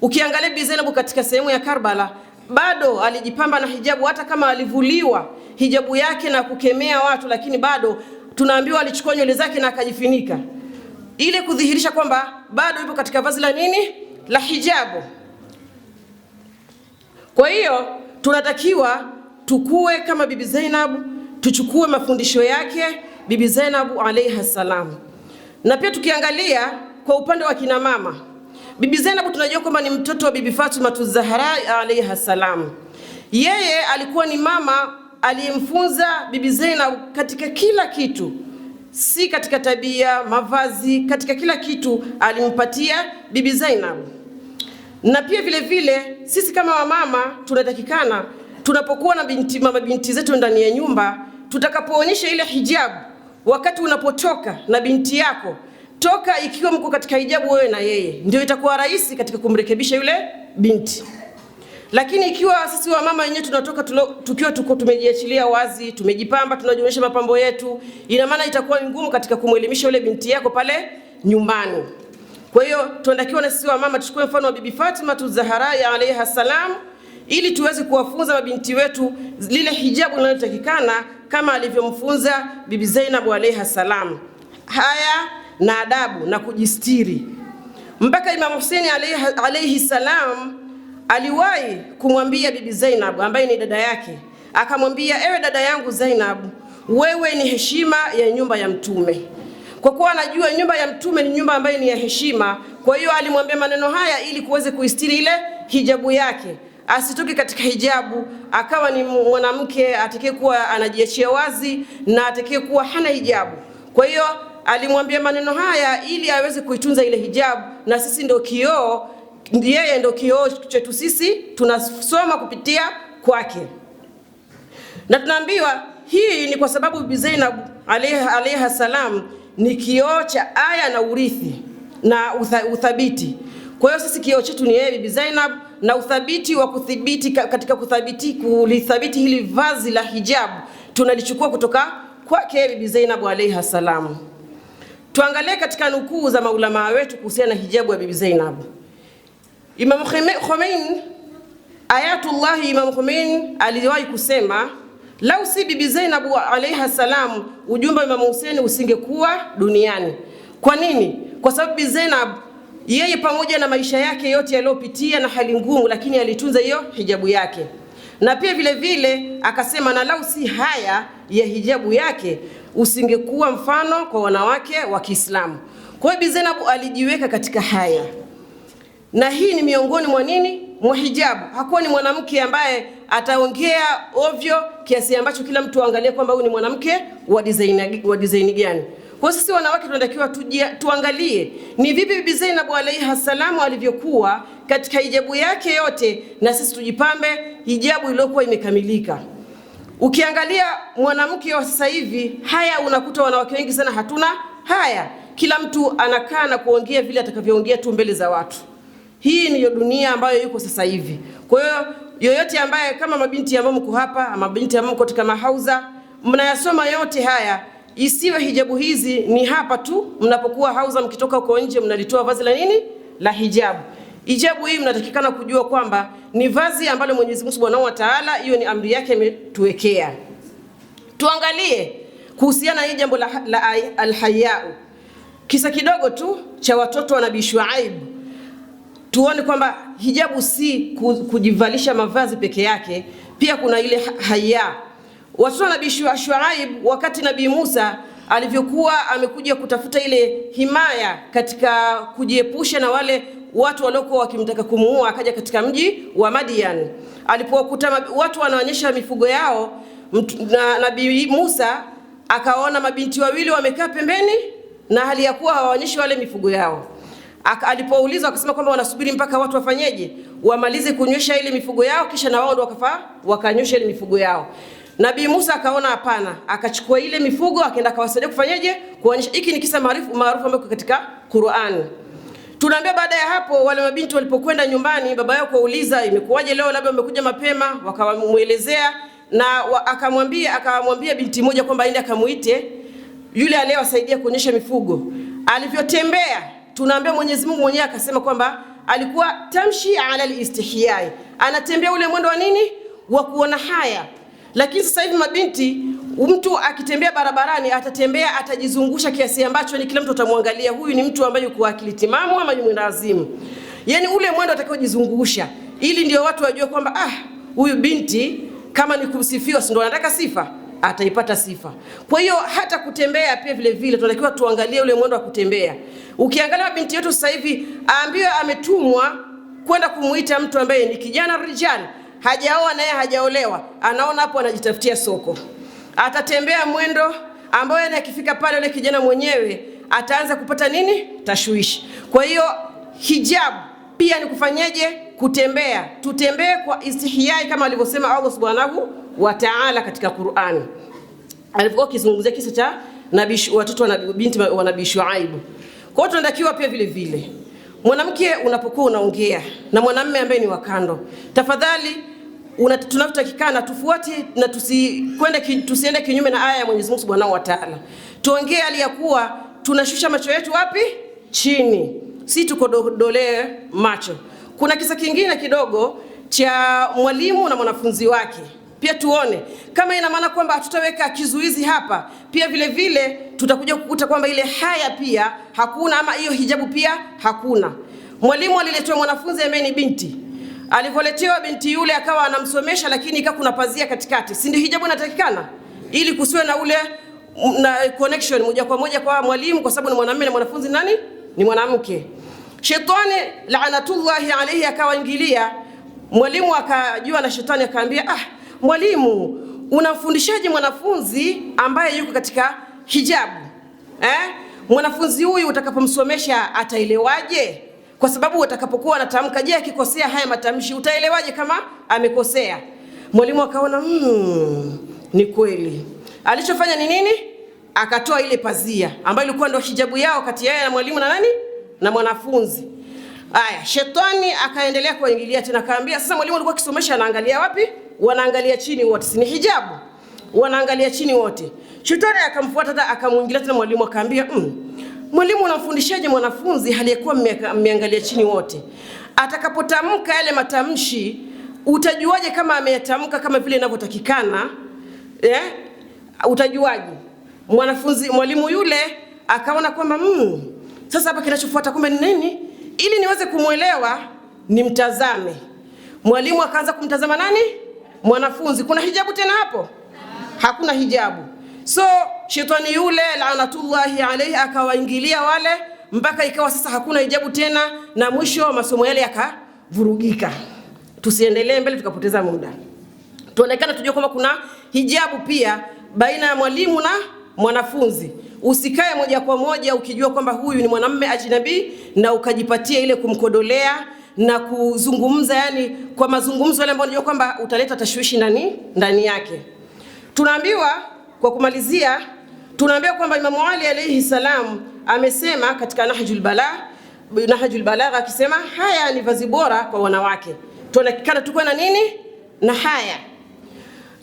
Ukiangalia Bibi Zainab katika sehemu ya Karbala bado alijipamba na hijabu, hata kama alivuliwa hijabu yake na kukemea watu, lakini bado tunaambiwa alichukua nywele zake na akajifunika, ili kudhihirisha kwamba bado yupo katika vazi la nini? La hijabu. Kwa hiyo tunatakiwa tukue kama Bibi Zainab, tuchukue mafundisho yake Bibi Zainab alayha salam. Na pia tukiangalia kwa upande wa kina mama, Bibi Zainab tunajua kwamba ni mtoto wa Bibi Fatima Zahra alayha salam. Yeye alikuwa ni mama aliyemfunza Bibi Zainab katika kila kitu, si katika tabia, mavazi, katika kila kitu alimpatia Bibi Zainab. Na pia vile vile sisi kama wamama tunatakikana tunapokuwa na binti zetu ndani ya nyumba, tutakapoonyesha ile hijabu, wakati unapotoka na binti yako, toka ikiwa mko katika hijabu wewe na yeye, ndio itakuwa rahisi katika kumrekebisha yule binti. Lakini ikiwa sisi wamama wenyewe tunatoka tukiwa tumejiachilia wazi, tumejipamba, tunajionyesha mapambo yetu, ina maana itakuwa ngumu katika kumwelimisha yule binti yako pale nyumbani. Kwa hiyo tunatakiwa na sisi wamama tuchukue mfano wa Bibi Fatima Zahra alayha salam, ili tuweze kuwafunza mabinti wetu lile hijabu linalotakikana kama alivyomfunza Bibi Zainab alayha salam, haya na adabu na kujistiri. Mpaka Imam Hussein alayhi salam aliwahi kumwambia Bibi Zainab ambaye ni dada yake, akamwambia, ewe dada yangu Zainab, wewe ni heshima ya nyumba ya Mtume. Kwa kuwa anajua nyumba ya Mtume ni nyumba ambayo ni ya heshima, kwa hiyo alimwambia maneno haya ili kuweze kuistiri ile hijabu yake, asitoke katika hijabu akawa ni mwanamke atakayekuwa anajiachia wazi na atakayekuwa hana hijabu. Kwa hiyo alimwambia maneno haya ili aweze kuitunza ile hijabu, na sisi ndio kioo, yeye ndio kioo chetu, sisi tunasoma kupitia kwake. Na tunaambiwa hii ni kwa sababu Bibi Zainab alayha salam ni kioo cha aya na urithi na uthabiti. Kwa hiyo sisi kioo chetu ni yeye Bibi Zainab, na uthabiti wa kuthibiti katika kulithabiti hili vazi la hijabu tunalichukua kutoka kwake Bibi Zainab alayha salam. Tuangalie katika nukuu za maulama wetu kuhusiana na hijabu ya Bibi Zainab. Imam Khomeini Ayatullah Imam Khomeini aliwahi kusema, lau si Bibi Zainab alayha salam, ujumbe wa Imam Hussein usingekuwa duniani. Kwa nini? Kwa sababu Bibi Zainab yeye pamoja na maisha yake yote yaliyopitia na hali ngumu, lakini alitunza hiyo hijabu yake. Na pia vile vile akasema, na lau si haya ya hijabu yake usingekuwa mfano kwa wanawake wa Kiislamu. Kwa hiyo Bibi Zainab alijiweka katika haya, na hii ni miongoni mwa nini? Mwa hijabu. Hakuwa ni mwanamke ambaye ataongea ovyo kiasi ambacho kila mtu aangalie kwamba huyu ni mwanamke wa design gani. Kwa sisi wanawake tunatakiwa tuangalie ni vipi Bibi Zainab alayha salamu alivyokuwa katika hijabu yake yote, na sisi tujipambe hijabu iliyokuwa imekamilika. Ukiangalia mwanamke wa sasa hivi, haya unakuta wanawake wengi sana hatuna haya. Kila mtu anakaa na kuongea vile atakavyoongea tu mbele za watu. Hii ndiyo dunia ambayo yuko sasa hivi. Kwa hiyo yoyote ambaye kama mabinti ambao mko hapa, ama mabinti ambao mko katika mahauza, mnayasoma yote haya, isiwe hijabu hizi ni hapa tu, mnapokuwa hauza mkitoka huko nje mnalitoa vazi la nini? La hijabu. Hijabu hii mnatakikana kujua kwamba ni vazi ambalo Mwenyezi Mungu Subhanahu wa Ta'ala, hiyo ni amri yake ametuwekea. Tuangalie kuhusiana na jambo la al-haya. Kisa kidogo tu cha watoto wa Nabii Shuaib. Tuone kwamba hijabu si kujivalisha mavazi peke yake, pia kuna ile haya. Watoto wa Nabii Shuaib, wakati Nabii Musa alivyokuwa amekuja kutafuta ile himaya katika kujiepusha na wale watu waliokuwa wakimtaka kumuua, akaja katika mji wa Madian. Alipokuta watu wanaonyesha mifugo yao, na Nabii Musa akaona mabinti wawili wamekaa pembeni na hali ya kuwa hawaonyeshi wale mifugo yao. Alipoulizwa akasema kwamba wanasubiri mpaka watu wafanyeje? Wamalize kunywesha ile mifugo yao, kisha na wao ndio wakanyosha ile mifugo yao. Nabii Musa akaona hapana, akachukua ile mifugo akaenda akawasaidia kufanyeje? Kuonyesha. Hiki ni kisa maarufu ambacho katika Qur'an. Tunaambia baada ya hapo wale mabinti walipokwenda nyumbani, baba yao kuuliza imekuwaje leo, labda wamekuja mapema, wakamuelezea na akamwambia binti moja kwamba aende akamuite yule aliyewasaidia kuonyesha mifugo. Alivyotembea tunaambia Mwenyezi Mungu mwenyewe akasema kwamba alikuwa tamshi ala alistihyai, anatembea ule mwendo wa nini, wa kuona haya. Lakini sasa hivi mabinti, mtu akitembea barabarani atatembea atajizungusha kiasi ambacho ni kila mtu atamwangalia, huyu ni mtu ambaye yuko akili timamu ama ni mwendawazimu. Yani ule mwendo atakayojizungusha, ili ndio watu wajue kwamba huyu binti kama ni kusifiwa, si ndio anataka sifa, ataipata sifa. Kwa hiyo hata kutembea pia vile vile tunatakiwa tuangalie ule mwendo wa kutembea. Ukiangalia binti yetu sasa hivi aambiwe ametumwa kwenda kumuita mtu ambaye ni kijana rijal, hajaoa naye hajaolewa, anaona hapo anajitafutia soko. Atatembea mwendo ambao yeye akifika pale yule kijana mwenyewe ataanza kupata nini, tashwishi. Kwa hiyo hijab pia ni kufanyeje, kutembea. Tutembee kwa istihyai kama alivyosema Allah Subhanahu wa Ta'ala katika Qur'ani alipokuwa akizungumzia kisa cha watoto wa binti wa Nabii Shuaib. Kwa hiyo tunatakiwa pia vile vile, mwanamke unapokuwa unaongea na mwanamume ambaye ni wakando, tafadhali tunavyotakikana tufuate na tusiende kinyume na aya ya Mwenyezi Mungu Subhanahu wa Ta'ala. Tuongee aliyakuwa tunashusha macho yetu wapi, chini, si tukodolee macho. Kuna kisa kingine kidogo cha mwalimu na mwanafunzi wake, pia tuone kama ina maana kwamba tutaweka kizuizi hapa. Pia vile vile tutakuja kukuta kwamba ile haya pia hakuna, ama hiyo hijabu pia hakuna. Mwalimu aliletewa mwanafunzi ambaye ni binti, alivyoletewa binti yule akawa anamsomesha, lakini ikawa kuna pazia katikati. Si ndio hijabu inatakikana, ili kusiwe na ule na connection moja kwa moja kwa mwalimu, kwa sababu ni mwanamume na mwanafunzi nani ni mwanamke. Shetani laanatullahi alayhi akawaingilia mwalimu, akajua na shetani akaambia, mwalimu, unamfundishaje mwanafunzi ambaye yuko katika hijabu? Mwanafunzi huyu utakapomsomesha ataelewaje? Kwa sababu utakapokuwa anatamka, je, akikosea haya matamshi utaelewaje kama amekosea? Mwalimu akaona ni kweli. Alichofanya ni nini? Akatoa ile pazia ambayo ilikuwa ndio hijabu yao kati yake na mwalimu na nani na mwanafunzi. Aya, shetani akaendelea kuingilia tena, akaambia, sasa mwalimu alikuwa akisomesha anaangalia wapi? Wanaangalia chini wote, si ni hijabu? Wanaangalia chini wote. Shetani akamfuata hata akamuingilia tena mwalimu, akaambia, mwalimu, unamfundishaje mwanafunzi aliyekuwa mmeangalia chini wote? Atakapotamka yale matamshi utajuaje kama ameyatamka kama vile inavyotakikana? Utajuaje? Mwalimu yule akaona kwamba sasa hapa kinachofuata kumbe ni nini? Ili niweze kumuelewa nimtazame. Mwalimu akaanza kumtazama nani? Mwanafunzi. Kuna hijabu tena hapo? Hakuna hijabu. So shetani yule laanatullahi alayhi akawaingilia wale mpaka ikawa sasa hakuna hijabu tena, na mwisho masomo yale yakavurugika. Tusiendelee mbele tukapoteza muda. Tuonekana tujue kwamba kuna hijabu pia baina ya mwalimu na mwanafunzi. Usikae moja kwa moja ukijua kwamba huyu ni mwanamume ajnabi na ukajipatia ile kumkodolea na kuzungumza, yani kwa mazungumzo yale ambayo unajua kwamba utaleta tashwishi ndani yake. Tunaambiwa kwa kumalizia, tunaambiwa kwamba Imam Ali alayhi salam amesema katika Nahjul Balagha akisema haya ni vazi bora kwa wanawake. Tuonekana tuko na nini? Na haya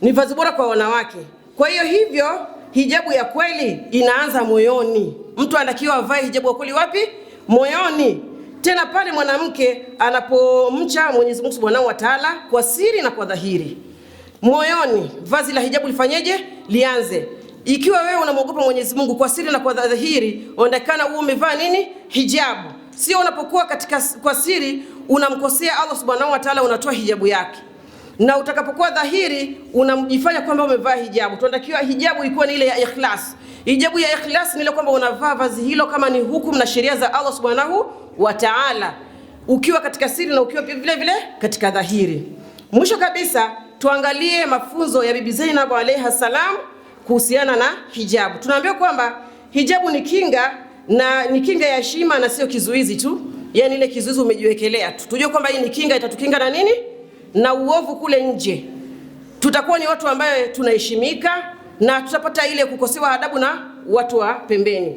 ni vazi bora kwa wanawake. Kwa hivyo hijabu ya kweli inaanza moyoni. Mtu anatakiwa avae hijabu ya kweli wapi? Moyoni. Tena pale mwanamke anapomcha Mwenyezi Mungu Subhanahu wa Ta'ala kwa siri na kwa dhahiri. Moyoni vazi la hijabu lifanyeje? Lianze. Ikiwa wewe unamwogopa Mwenyezi Mungu kwa siri na kwa dhahiri, ondekana wewe umevaa nini? Hijabu. Sio unapokuwa kwa siri unamkosea Allah Subhanahu wa Ta'ala, unatoa hijabu yake. Na utakapokuwa dhahiri unamjifanya kwamba umevaa hijabu. Tunatakiwa hijabu ikuwa ni ile ya ikhlas. Hijabu ya ikhlas ni ile kwamba unavaa vazi hilo kama ni hukumu na sheria za Allah Subhanahu wa Ta'ala, ukiwa katika siri na ukiwa vile vile katika dhahiri. Mwisho kabisa tuangalie mafunzo ya Bibi Zainab alayha salam kuhusiana na hijabu. Tunaambiwa kwamba hijabu ni kinga, na ni kinga ya heshima na sio kizuizi tu. Yaani ile kizuizi umejiwekelea tu. Tujue kwamba hii ni kinga, itatukinga na nini? Na uovu kule nje. Tutakuwa ni watu ambao tunaheshimika na tutapata ile kukosewa adabu na watu wa pembeni.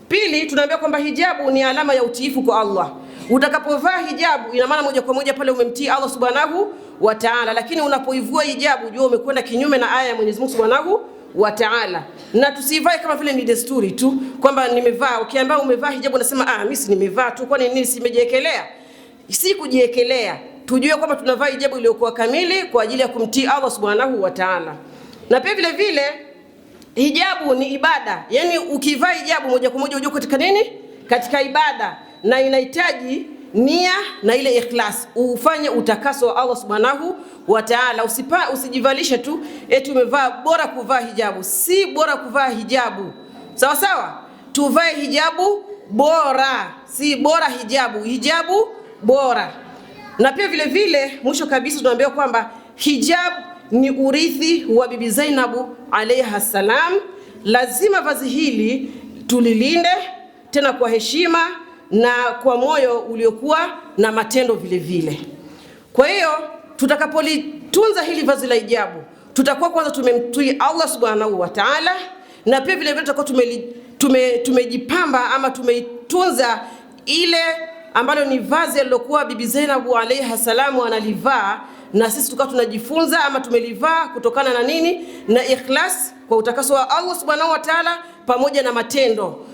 Pili, tunaambiwa kwamba hijabu ni alama ya utiifu kwa Allah. Utakapovaa hijabu ina maana moja kwa moja pale umemtii Allah Subhanahu wa Ta'ala, lakini unapoivua hijabu jua umekwenda kinyume na aya ya Mwenyezi Mungu Subhanahu wa Ta'ala. Na tusivae kama vile ni desturi tu kwamba nimevaa. Ukiambia umevaa hijabu unasema mimi si nimevaa tu, kwani nini simejekelea? si kujiekelea. Tujue kwamba tunavaa hijabu iliyokuwa kamili kwa ajili ya kumtii Allah subhanahu wa ta'ala. Na pia vile vile hijabu ni ibada, yani ukivaa hijabu moja kwa moja unajua katika nini? Katika ibada, na inahitaji nia na ile ikhlas, ufanye utakaso wa Allah subhanahu wa ta'ala. Usijivalishe tu eti umevaa, bora kuvaa hijabu. Si bora kuvaa hijabu, sawa sawa, tuvae hijabu bora, si bora hijabu bora. Na pia vile vile mwisho kabisa tunaambiwa kwamba hijab ni urithi wa Bibi Zainabu alayha salam. Lazima vazi hili tulilinde, tena kwa heshima na kwa moyo uliokuwa na matendo vile vile. Kwa hiyo tutakapolitunza hili vazi la hijabu, tutakuwa kwanza tumemtii Allah subhanahu wa ta'ala, na pia vile vile tutakuwa tumejipamba ama tumeitunza ile ambalo ni vazi alilokuwa Bibi Zainabu alayha salamu analivaa, na sisi tukawa tunajifunza ama tumelivaa kutokana na nini? Na ikhlas, kwa utakaso wa Allah subhanahu wa ta'ala, pamoja na matendo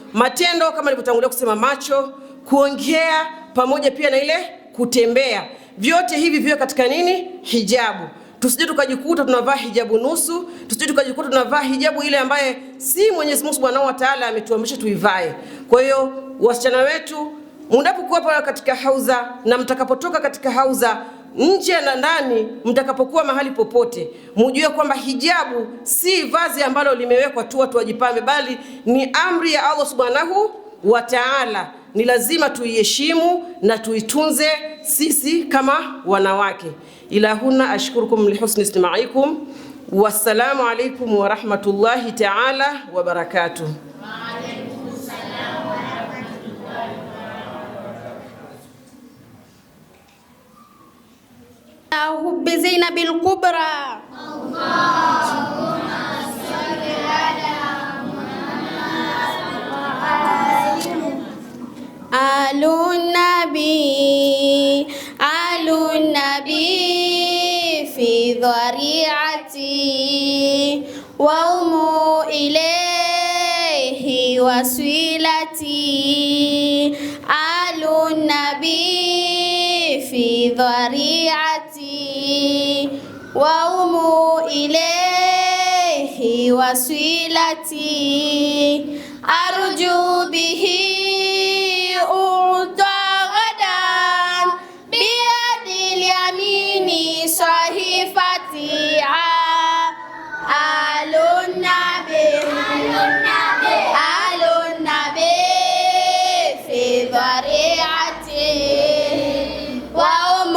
kama nilivyotangulia kusema, macho, kuongea, pamoja pia na ile kutembea. Vyote hivi viwe katika nini? Hijabu. Tusije tukajikuta tunavaa hijabu nusu, tusije tukajikuta tunavaa hijabu ile ambaye si Mwenyezi Mungu Subhanahu wa Ta'ala ametuamrisha tuivae. Kwa hiyo wasichana wetu, mnapokuwa pale katika hauza na mtakapotoka katika hauza, nje na ndani, mtakapokuwa mahali popote, mjue kwamba hijabu si vazi ambalo limewekwa tu watu wajipambe, bali ni amri ya Allah Subhanahu wa Ta'ala. Ni lazima tuiheshimu na tuitunze sisi kama wanawake. Ilahuna ashkurukum lihusni istimaikum. Wassalamu alaikum wa rahmatullahi ta'ala wa barakatuh. حب زينب الكبرى. اللهم صل على آل النبي في ذريعتي وهم إليه وسيلتي. آل النبي في ذريعتي وهم إليه وسيلتي. أرجو به أعطى غدا بيد اليمين صحيفتي. آل النبي في ذريعتي وهم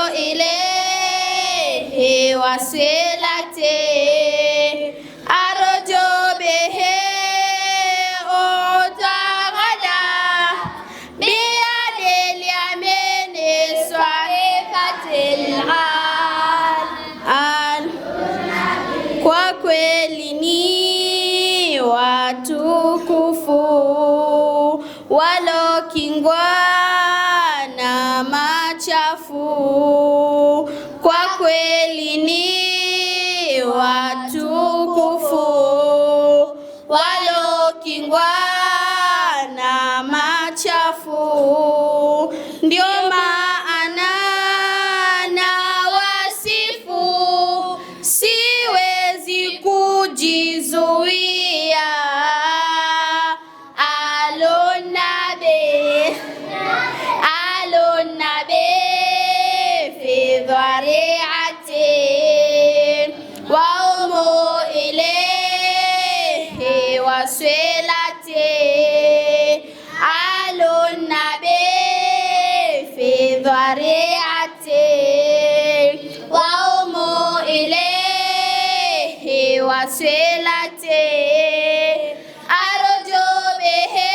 إليه وسيلتي. أرجو به أعطى غدا بيد اليمين صحيفتي. Kwa kweli ni watukufu walokingwa na machafu. Kwa kweli ni watukufu walokingwa na machafu. Ndio maana na wasifu siwezi kujizuia. Al-Nabi fi dhari'ati wa umu ilayhi wasilati. Al-Nabi fi dhari'ati wa umu ilayhi wasilati. Arju bihi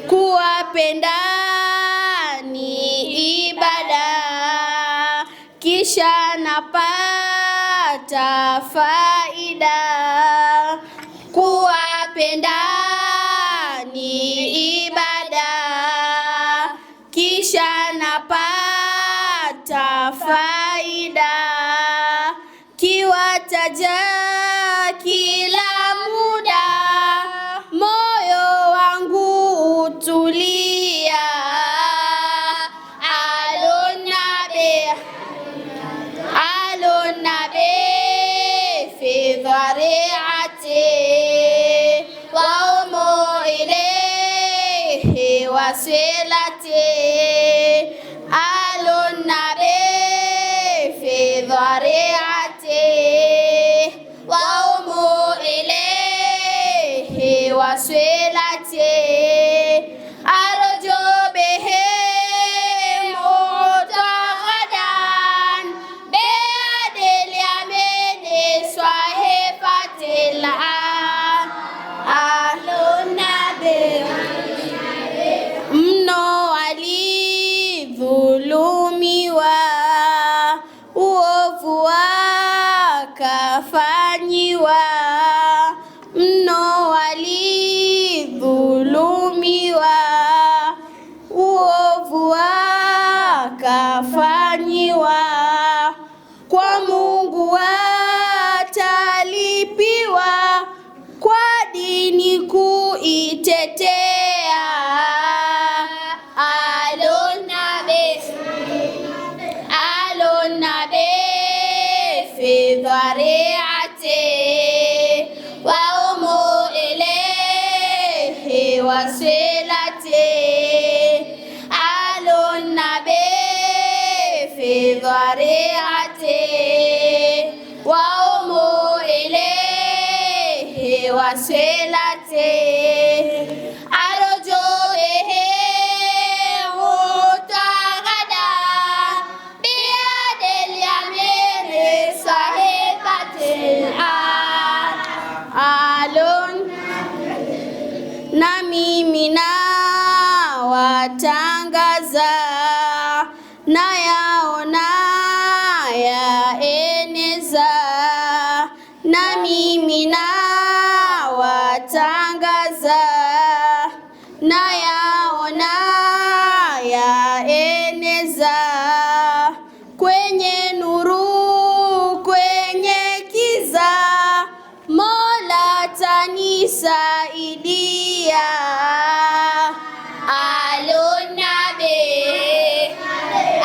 kuwapenda ni ibada, kisha napata faida. Kuwapenda ni ibada, kisha napata faida. وصلته آل النبي في ذريعته وهم إليه وصلته أرجو به معتقدا بيد اليمين صحيفة الآن أهل النبي mno walidhulumiwa, uovu wakafanyiwa. Mno walidhulumiwa, uovu wakafanyiwa. Kwa Mungu watalipiwa, kwa dini kuitetea. في ذريعته وهم إليه وصلته آل النبي في ذريعته وهم إليه وصلته أرجو به معتقدا بيد اليمين صحيفة الآن آل na mimi nawatangaza nayaona yaeneza, na mimi nawatangaza nayaona yaeneza, kwenye nuru kwenye kiza Mola tanisaidia.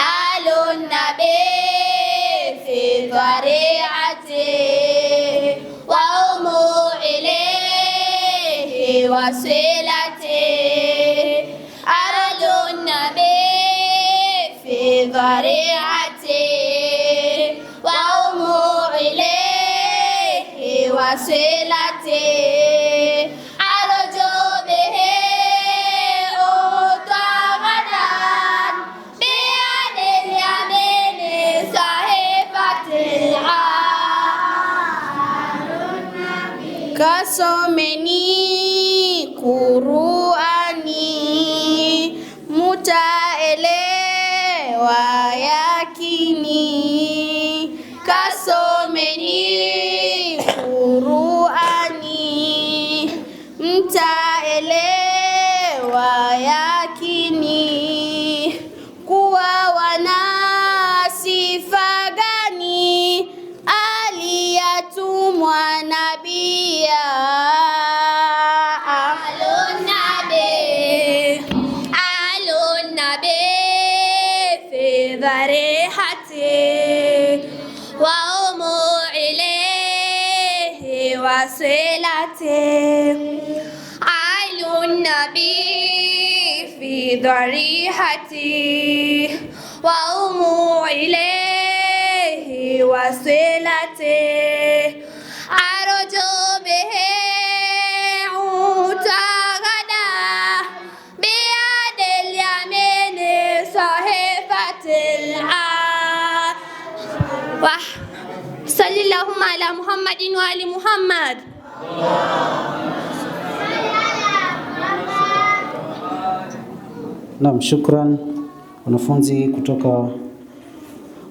Alunnabi fi dhari'ati wa umu ilayhi wasilati. Alunnabi fi dhari'ati wa umu ilayhi wasilati. Arju bihi utamadan biyadil yamini sahifatil Alunnabi. Kasomeni Qur'ani mutaelewa yakini. Kasomeni Qur'ani mtaelewa yakini, kuwa wana sifa gani aliyatumwa nabia. Alunnabi fi dharihati wa umu ilayhi wasilati. Alunnabi fi dharihati wa umu ilayhi wasilati. Arju bihi utagada biyadil yamini sahifatil Wah, sallallahu ala Muhammadin wa ali Muhammad. Naam, shukran wanafunzi kutoka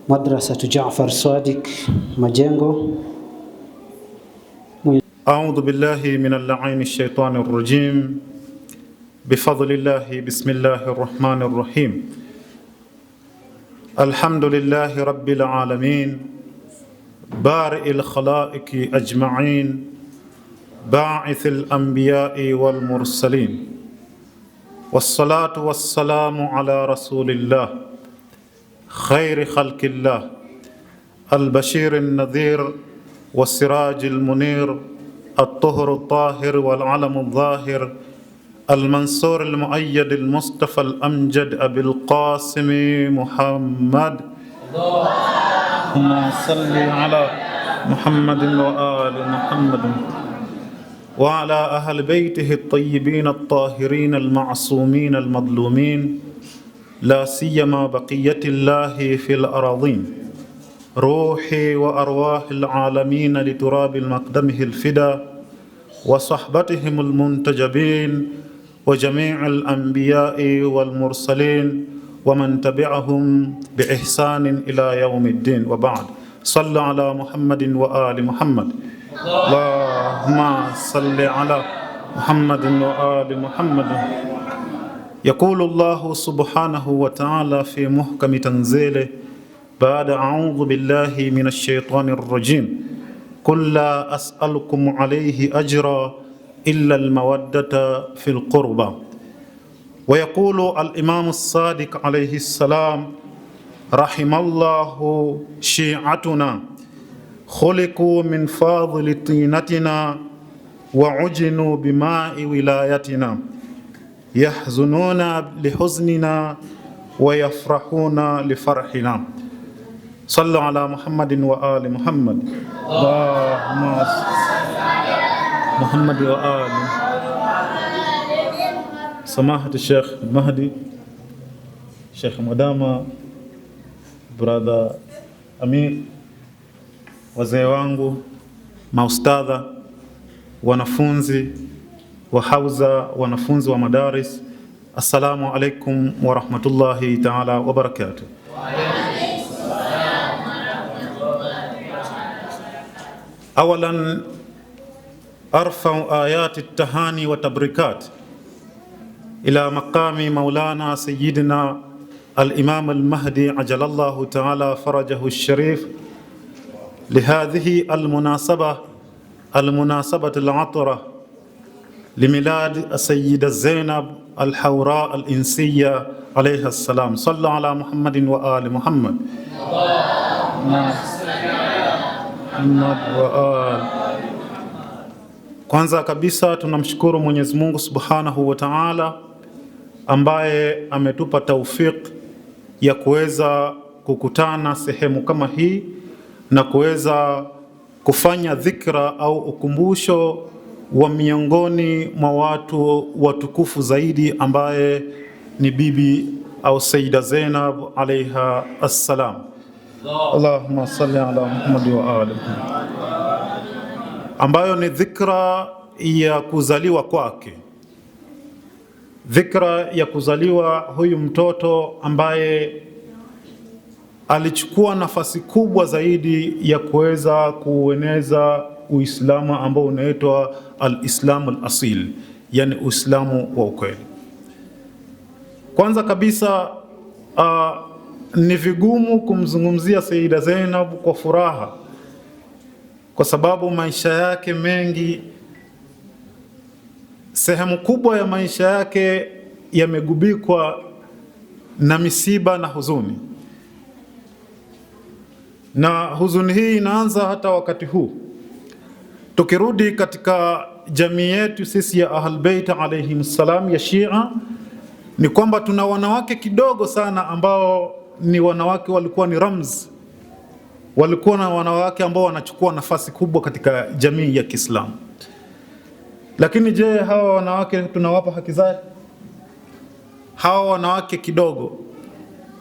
Madrasatu Jaafar Sadiq Majengo. أعوذ بالله من اللعين الشيطان الرجيم بفضل الله بسم الله الرحمن الرحيم الحمد لله رب العالمين بارئ الخلائق أجمعين باعث الأنبياء والمرسلين والصلاة والسلام على رسول الله خير خلق الله البشير النذير والسراج المنير الطهر الطاهر والعلم الظاهر المنصور المؤيد المصطفى الأمجد أبي القاسم محمد. اللهم صل على محمد وآل محمد وعلى أهل بيته الطيبين الطاهرين المعصومين المظلومين، لا سيما بقية الله في الأراضين، روحي وأرواح العالمين لتراب المقدمه الفدا، وصحبتهم المنتجبين، وجميع الأنبياء والمرسلين، ومن تبعهم بإحسان إلى يوم الدين، وبعد. صل على محمد وآل محمد. اللهم صل على محمد وآل محمد. يقول الله سبحانه وتعالى في محكم تنزيله بعد أعوذ بالله من الشيطان الرجيم: قل لا أسألكم عليه أجرا إلا المودة في القربى. ويقول الإمام الصادق عليه السلام: رحم الله شيعتنا، خلقوا من فاضل طينتنا وعجنوا بماء ولايتنا، يحزنون لحزننا ويفرحون لفرحنا. صلوا على محمد وآل محمد. اللهم محمد وآل. سماحة الشيخ المهدي، Sheikh Mwadama, brother Amir, wazee wangu, maustadha, wanafunzi wa hauza, wanafunzi wa madaris, assalamu alaikum wa rahmatullahi ta'ala wa barakatuh. Awalan arfa'u ayati at-tahani wa tabrikat ila maqami maulana sayyidina al-imam al-mahdi ajalallahu ta'ala farajahu al-sharif لهذه المناسبة العطرة لميلاد السيدة زينب الحوراء الإنسية عليها السلام. صلى على محمد وآل محمد. Kwanza kabisa tunamshukuru Mwenyezi Mungu Subhanahu wa Ta'ala ambaye ametupa taufik ya kuweza kukutana sehemu kama hii na kuweza kufanya dhikra au ukumbusho wa miongoni mwa watu watukufu zaidi ambaye ni bibi au Sayyida Zainab alaiha assalam. Allahumma salli ala Muhammad wa ali Muhammad, ambayo ni dhikra ya kuzaliwa kwake, dhikra ya kuzaliwa huyu mtoto ambaye alichukua nafasi kubwa zaidi ya kuweza kueneza Uislamu ambao unaitwa al-Islamu al-asil, yani Uislamu wa ukweli. Kwanza kabisa ni vigumu kumzungumzia Sayyida Zainab kwa furaha, kwa sababu maisha yake mengi, sehemu kubwa ya maisha yake yamegubikwa na misiba na huzuni, na huzuni hii inaanza hata wakati huu. Tukirudi katika jamii yetu sisi ya Ahlul Bait alayhim salam ya Shia, ni kwamba tuna wanawake kidogo sana ambao ni wanawake walikuwa ni ramz, walikuwa na wanawake ambao wanachukua nafasi kubwa katika jamii ya Kiislamu. Lakini je, hawa wanawake tunawapa haki zao? Hawa wanawake kidogo,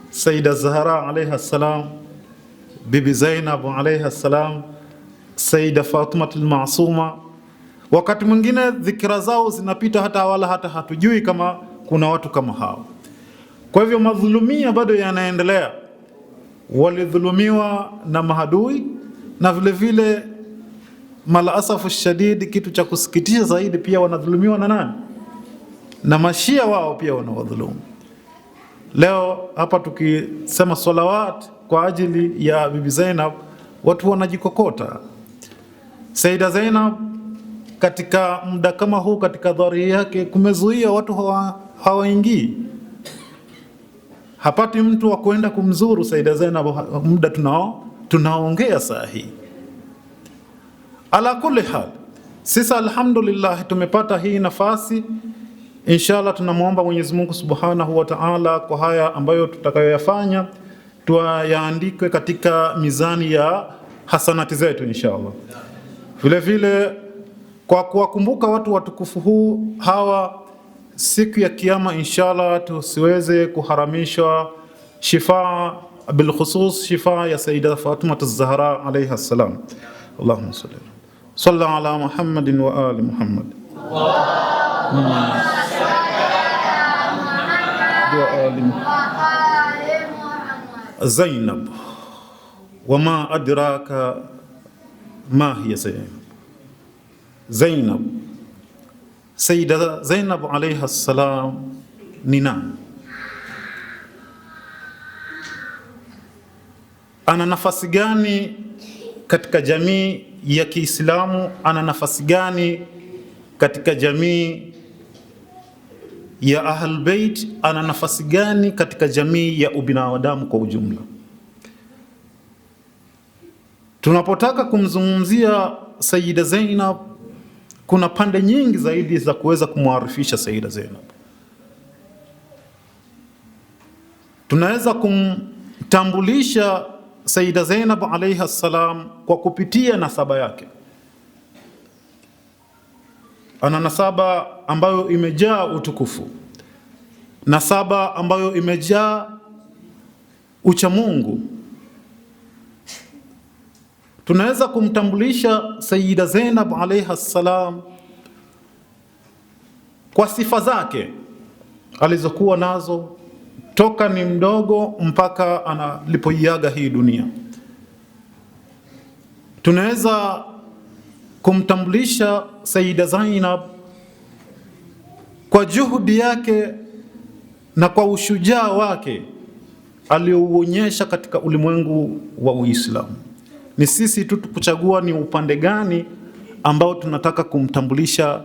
Sayyida Zahra alayha salam, Bibi Zainab alayha salam, Sayyida Fatima al-Masuma, wakati mwingine dhikra zao zinapita hata wala hata hatujui kama kuna watu kama hao. Kwa hivyo madhulumia bado yanaendelea. Walidhulumiwa na mahadui, na vile vile malasafu shadid, kitu cha kusikitisha zaidi, pia wanadhulumiwa na nani? Na mashia wao pia wanawadhulumu. Leo hapa tukisema salawat kwa ajili ya Bibi Zainab, watu wanajikokota. Sayyida Zainab katika muda kama huu, katika dhari yake kumezuia watu hawaingii, hapati mtu wa kwenda kumzuru Sayyida Zainab muda tunaongea saa hii. Ala kulli hal, sisi alhamdulillah tumepata hii nafasi Inshallah tunamwomba Mwenyezi Mungu Subhanahu wa Ta'ala kwa haya ambayo tutakayoyafanya tuyaandike katika mizani ya hasanati zetu inshallah. Vile vile kwa kuwakumbuka watu watukufu hawa siku ya kiyama inshallah, tusiweze kuharamishwa shifaa bil khusus shifaa ya Sayyida Fatima az-Zahra alayha salam. Allahumma salli ala Muhammadin wa ali Muhammad wa ali Zainab wama adraka ma hiya Zainab. Sayyida Zainab alayha salam ni nani? Ana nafasi gani katika jamii ya Kiislamu? Ana nafasi gani katika jamii ya Ahlul Bait? Ana nafasi gani katika jamii ya ubinadamu kwa ujumla? Tunapotaka kumzungumzia Sayyida Zainab, kuna pande nyingi zaidi za kuweza kumwarifisha Sayyida Zainab. Tunaweza kumtambulisha Sayyida Zainab alayha salam kwa kupitia nasaba yake. Ana nasaba ambayo imejaa utukufu, nasaba ambayo imejaa uchamungu. Tunaweza kumtambulisha Sayyida Zainab alayha salam kwa sifa zake alizokuwa nazo toka ni mdogo mpaka analipoiaga hii dunia. Tunaweza kumtambulisha Sayyida Zainab kwa juhudi yake na kwa ushujaa wake aliouonyesha katika ulimwengu wa Uislamu. Ni sisi tu kuchagua ni upande gani ambao tunataka kumtambulisha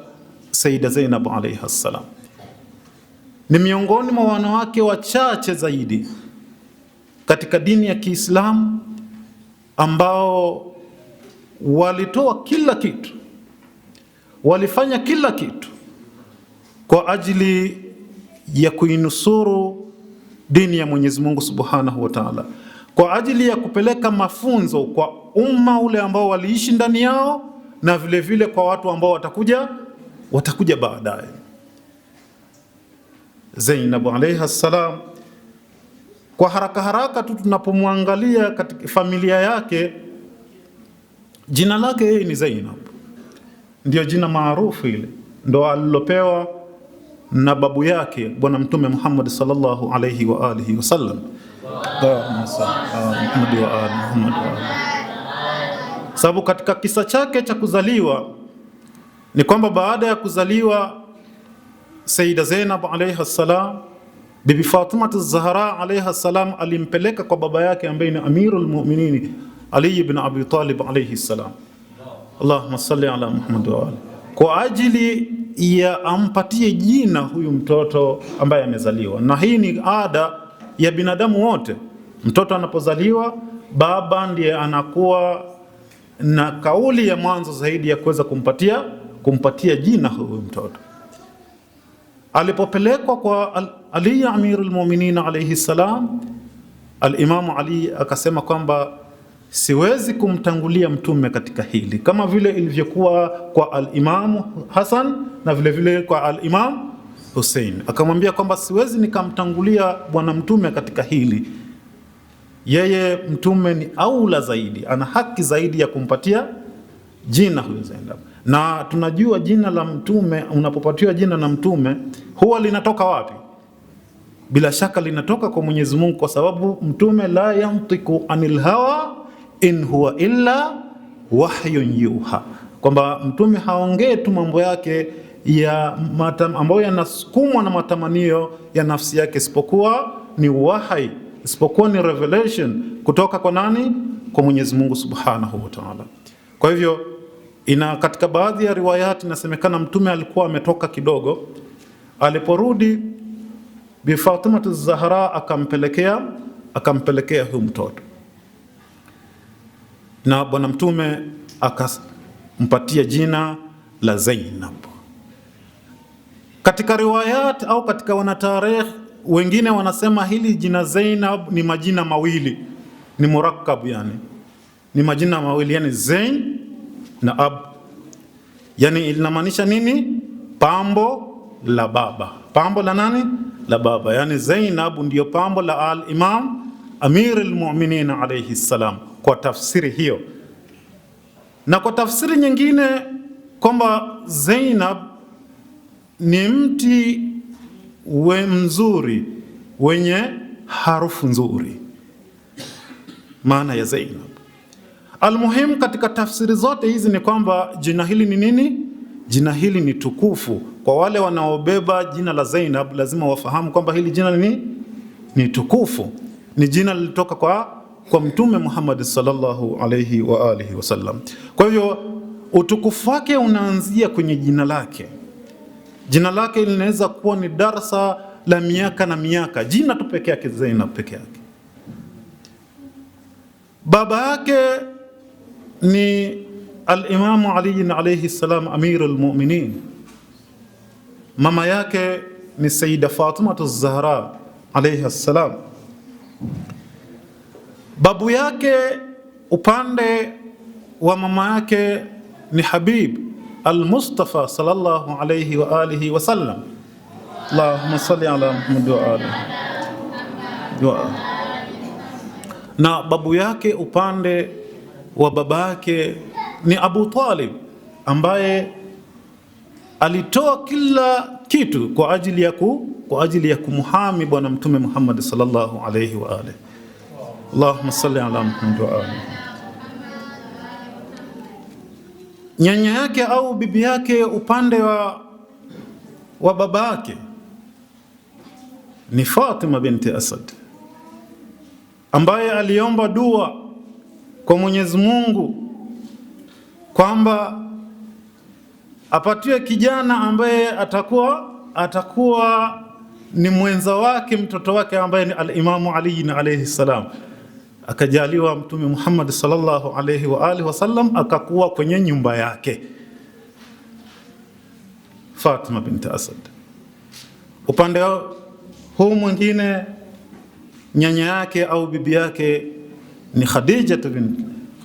Sayyida Zainab alayha salam. Ni miongoni mwa wanawake wachache zaidi katika dini ya Kiislamu ambao walitoa kila kitu, walifanya kila kitu kwa ajili ya kuinusuru dini ya Mwenyezi Mungu Subhanahu wa Ta'ala, kwa ajili ya kupeleka mafunzo kwa umma ule ambao waliishi ndani yao, na vile vile kwa watu ambao watakuja baadaye. Zainab alayha salam, kwa haraka haraka tu tunapomwangalia katika familia yake, jina lake yeye ni Zainab, ndio jina maarufu ile, ndo alilopewa na babu yake Bwana Mtume Muhammad sallallahu alayhi wa alihi wasallam. Sababu katika kisa chake cha kuzaliwa ni kwamba baada ya kuzaliwa Sayyida Zainab alayha salam, Bibi Fatima az-Zahra alayha salam alimpeleka kwa baba yake ambaye ni Amirul Mu'minin Ali ibn Abi Talib alayhi salam. Allahumma salli ala Muhammad wa ali, kwa ajili ya ampatie jina huyu mtoto ambaye amezaliwa. Na hii ni ada ya binadamu wote. Mtoto anapozaliwa, baba ndiye anakuwa na kauli ya mwanzo zaidi ya kuweza kumpatia jina huyu mtoto. Alipopelekwa kwa Ali Amirul Mu'minin alayhi salam, al-Imam Ali akasema kwamba siwezi kumtangulia mtume katika hili, kama vile ilivyokuwa kwa al-Imam Hassan na vile vile kwa al-Imam Hussein. Akamwambia kwamba siwezi nikamtangulia bwana mtume katika hili, yeye mtume ni aula zaidi, ana haki zaidi ya kumpatia jina huyo Zainab. Na tunajua jina la mtume, unapopatiwa jina na mtume huwa linatoka wapi? Bila shaka linatoka kwa Mwenyezi Mungu, kwa sababu mtume la yantiku anil hawa in huwa illa wahyun yuha, kwamba mtume haongee tu mambo yake ya ambayo yanasukumwa na matamanio ya nafsi yake, isipokuwa ni wahai, isipokuwa ni revelation kutoka kwa nani? Kwa Mwenyezi Mungu Subhanahu wa Ta'ala. Kwa hivyo katika baadhi ya riwayati inasemekana mtume alikuwa ametoka kidogo, aliporudi Bi Fatima az-Zahra akampelekea huyu mtoto, na bwana mtume akampatia jina la Zainab. Katika riwayat au katika wanatarikh wengine wanasema hili jina Zainab ni majina mawili, ni murakkab, yani ni majina mawili, yani Zain na Ab, yani inamaanisha nini? Pambo la baba. Pambo la nani? La baba. Yani Zainab ndio pambo la al-Imam Amir al-Mu'minin alayhi salam, kwa tafsiri hiyo. Na kwa tafsiri nyingine kwamba Zainab ni mti mzuri wenye harufu nzuri, maana ya Zainab. Almuhim, katika tafsiri zote hizi ni kwamba jina hili ni nini? Jina hili ni tukufu. Kwa wale wanaobeba jina la Zainab lazima wafahamu kwamba hili jina ni tukufu, ni jina lilitoka kwa Mtume Muhammad sallallahu alayhi wa alihi wasallam. Kwa hivyo utukufu wake unaanzia kwenye jina lake. Jina lake linaweza kuwa ni darasa la miaka na miaka, jina tu peke yake, Zainab peke yake. Baba yake ni al-Imamu Ali alayhi salam, Amir al-Mu'minin. Mama yake ni Sayyida Fatima az-Zahra alayha salam. Babu yake upande wa mama yake ni Habib al-Mustafa sallallahu alayhi wa alihi wa sallam. Allahumma salli ala Muhammad wa alihi. Na babu yake upande wa baba yake ni Abu Talib, ambaye alitoa kila kitu kwa ajili ya kumhami bwana Mtume Muhammad sallallahu alayhi wa alihi. Allahumma salli ala Muhammad wa alihi. Nyanya yake au bibi yake upande wa baba yake ni Fatima binti Asad, ambaye aliomba dua kwa Mwenyezi Mungu kwamba apatiwe kijana ambaye atakuwa ni mwenza wake, mtoto wake ambaye ni al-Imamu Ali alayhi salam. Akajaliwa Mtume Muhammad sallallahu alayhi wa alihi wasallam, akakuwa kwenye nyumba yake Fatima binti Asad. Upande huu mwingine nyanya yake au bibi yake ni Khadija bint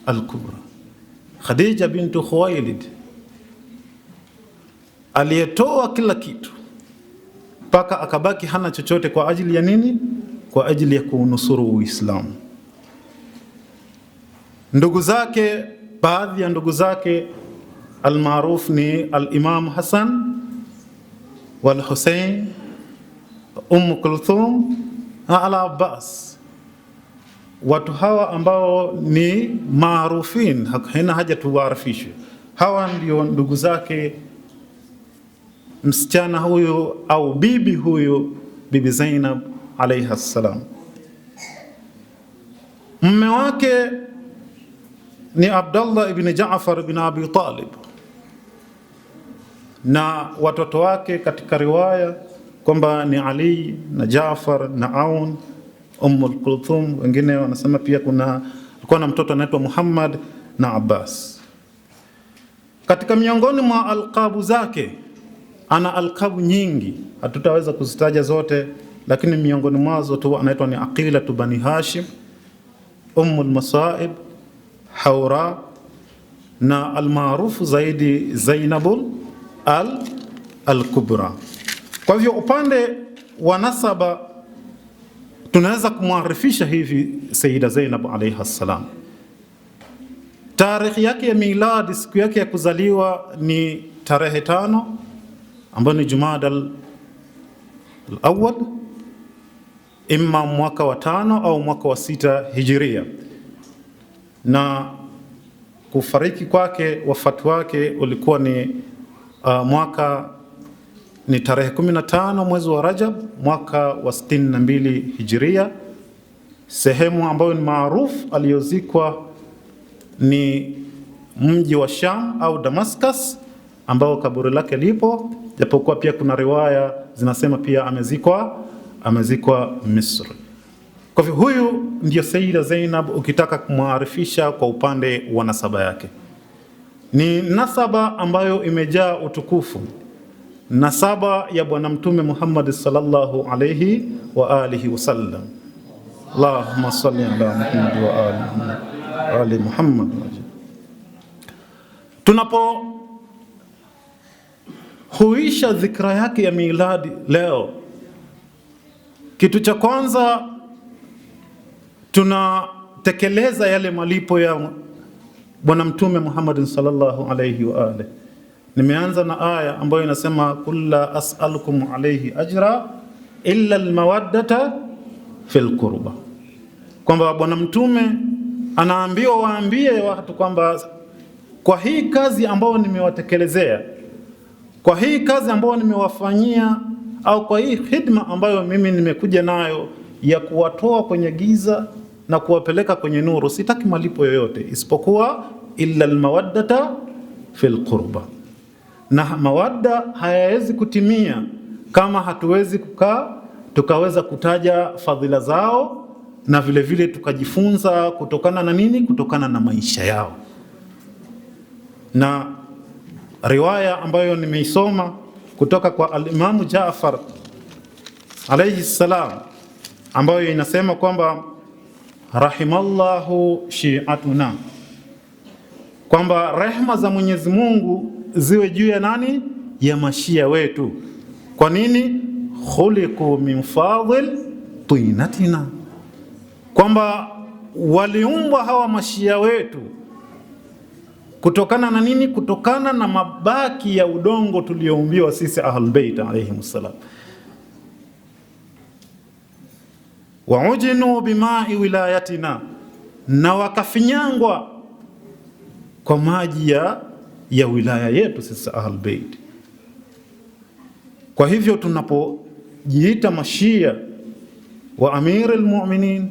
al-Kubra, Khadija bintu Khuwailid, aliyetoa kila kitu mpaka akabaki hana chochote. Kwa ajili ya nini? Kwa ajili ya kuunusuru Uislamu. Ndugu zake, baadhi ya ndugu zake almaruf ni al-Imam Hasan wal Hussein, Kulthum na al-Abbas. Watu hawa ambao ni maarufin, haina haja tuwaarifishwe. Hawa ndio ndugu zake msichana huyu au bibi huyu, Bibi Zainab alayha salam. Mume wake ni Abdullah ibn Jaafar ibn Abi Talib, na watoto wake katika riwaya kwamba ni Ali na Jaafar na Aun, Kulthum. Wengine wanasema pia alikuwa na mtoto anaitwa Muhammad na Abbas. Katika miongoni mwa alqabu zake, ana alqabu nyingi, hatutaweza kuzitaja zote, lakini miongoni mwazo tu anaitwa ni Aqilatu Bani Hashim, Masaib, Haura, na almaarufu zaidi Zainabul al-Kubra. Kwa hivyo upande wa nasaba tunaweza kumwarifisha hivi Sayyida Zainab alayha salam. Tarehe yake ya miladi, siku yake ya kuzaliwa ni tarehe 5 ambayo ni Jumada al-Awwal, imma mwaka wa 5 au mwaka wa 6 Hijria. Na kufariki kwake, wafatu wake ulikuwa ni mwaka ni tarehe 15 mwezi wa Rajab mwaka wa 62 Hijria. Sehemu ambayo ni maarufu aliyozikwa ni mji wa Sham au Damascus, ambao kaburi lake lipo, japokuwa pia kuna riwaya zinasema pia amezikwa Misri. Kwa hivyo huyu ndio Sayyida Zainab ukitaka kumwarifisha kwa upande wa nasaba yake. Ni nasaba ambayo imejaa utukufu, nasaba ya Bwana Mtume Muhammad sallallahu alayhi wa alihi wasallam. Allahumma salli ala Muhammad wa ali Muhammad. Tunapo huisha dhikra yake ya miladi leo, kitu cha kwanza tunatekeleza yale malipo ya Bwana Mtume Muhammad sallallahu alayhi wa alihi. Nimeanza na aya ambayo inasema kulla as'alukum alayhi ajra illa almawaddata fil qurba, kwamba Bwana Mtume anaambiwa waambie watu kwamba kwa hii kazi ambayo nimewatekelezea, kwa hii kazi ambayo nimewafanyia, au kwa hii hidma ambayo mimi nimekuja nayo ya kuwatoa kwenye giza na kuwapeleka kwenye nuru, sitaki malipo yoyote isipokuwa illa almawaddata fil qurba. Na mawadda hayawezi kutimia kama hatuwezi kukaa tukaweza kutaja fadhila zao, na vile vile tukajifunza kutokana na nini? Kutokana na maisha yao. Na riwaya ambayo nimeisoma kutoka kwa al-Imam Jaafar alayhi salam, ambayo inasema kwamba rahimallahu shi'atuna, kwamba rehma za Mwenyezi Mungu ziwe juu ya nani? Ya mashia wetu. Kwa nini? Khuliqu min fadhil tinatina, kwamba waliumbwa hawa mashia wetu kutokana na nini? Kutokana na mabaki ya udongo tulioumbiwa sisi Ahlul Bait alayhimussalam. Wa ujinu bimai wilayatina, na wakafinyangwa kwa maji ya wilaya yetu sisi Ahlul Bait. Kwa hivyo tunapojiita mashia wa Amirul Mu'minin,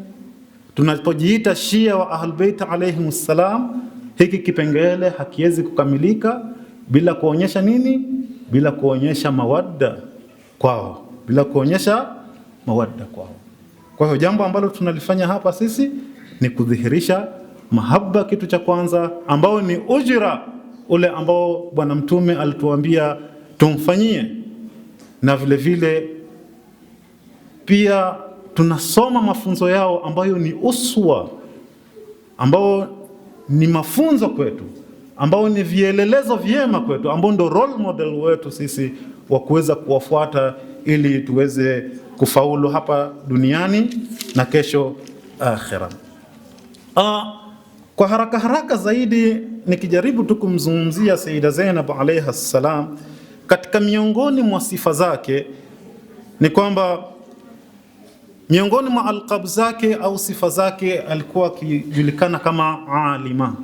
tunapojiita shia wa Ahlul Bait alayhimussalam, hiki kipengele hakiwezi kukamilika bila kuonyesha nini? Bila kuonyesha mawadda kwao, bila kuonyesha mawadda kwao. Kwa hiyo jambo ambalo tunalifanya hapa sisi ni kudhihirisha mahaba, kitu cha kwanza, ambao ni ujira ule ambao Bwana Mtume alituambia tumfanyie. Na vile vile pia tunasoma mafunzo yao ambayo ni uswa, ambao ni mafunzo kwetu, ambao ni vielelezo vyema kwetu, ambao ndo role model wetu sisi wa kuweza kuwafuata ili tuweze kufaulu hapa duniani na kesho akhira. Kwa haraka zaidi nikijaribu tu kumzungumzia Sayyida Zainab alayha salam, katika miongoni mwa sifa zake ni kwamba miongoni mwa alqab zake au sifa zake alikuwa akijulikana kama alima,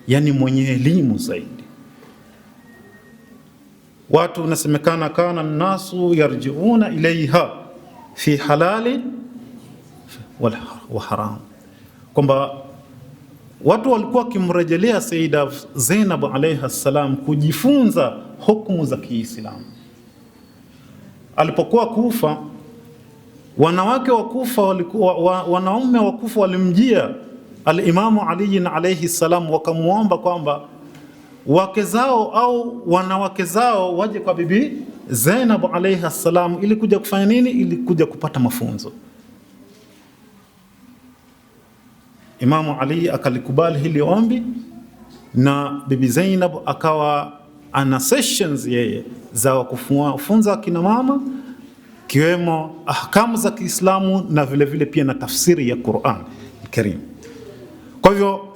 yani mwenye elimu zaidi. Watu nasemekana kana nasu yarjiuna ilaiha fi halali wa haram, kwamba watu walikuwa wakimrejelea Sayyida Zainab alayha salam kujifunza hukumu za Kiislamu. Alipokuwa Kufa, wanawake wa Kufa walikuwa wanaume wa Kufa walimjia al-Imamu Ali alayhi salam, wakamuomba kwamba wake zao au wanawake zao waje kwa bibi Zainab alayha salam ili kuja kufanya nini? Ili kuja kupata mafunzo. Imamu Ali akalikubali hili ombi, na bibi Zainab akawa ana sessions yeye za kufunza kina mama, kiwemo ahkamu za Kiislamu na vile vile pia na tafsiri ya Qur'an Karim. Kwa hivyo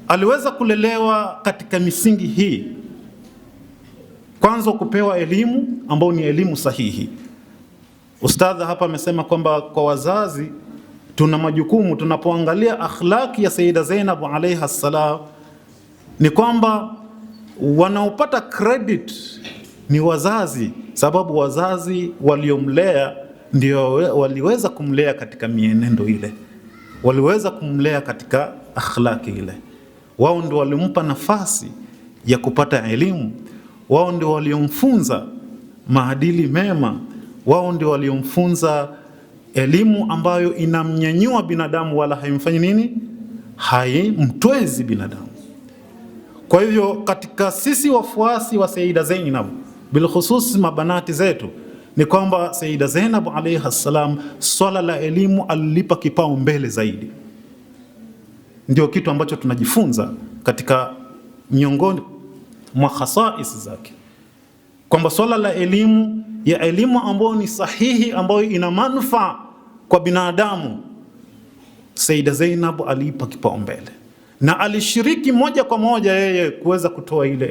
aliweza kulelewa katika misingi hii. Kwanza kupewa elimu ambayo ni elimu sahihi. Ustadha hapa amesema kwamba kwa wazazi tuna majukumu. Tunapoangalia akhlaki ya Sayyida Zainab alayha salam, ni kwamba wanaopata credit ni wazazi, sababu wazazi waliomlea ndio waliweza kumlea katika mienendo ile, waliweza kumlea katika akhlaki ile. Wao ndio walimpa nafasi ya kupata elimu, wao ndio waliomfunza maadili mema, wao ndio waliomfunza elimu ambayo inamnyanyua binadamu wala haimfanyi nini? Haimtwezi binadamu. Kwa hivyo katika sisi wafuasi wa Sayyida Zainab bilkhusus mabanati zetu ni kwamba Sayyida Zainab alayha salam swala la elimu alilipa kipao mbele zaidi. Ndio kitu ambacho tunajifunza katika miongoni mwa khasais zake, kwamba swala la elimu, ya elimu ambayo ni sahihi, ambayo ina manufaa kwa binadamu, Sayyida Zainab aliipa kipao mbele na alishiriki moja kwa moja yeye kuweza kutoa ile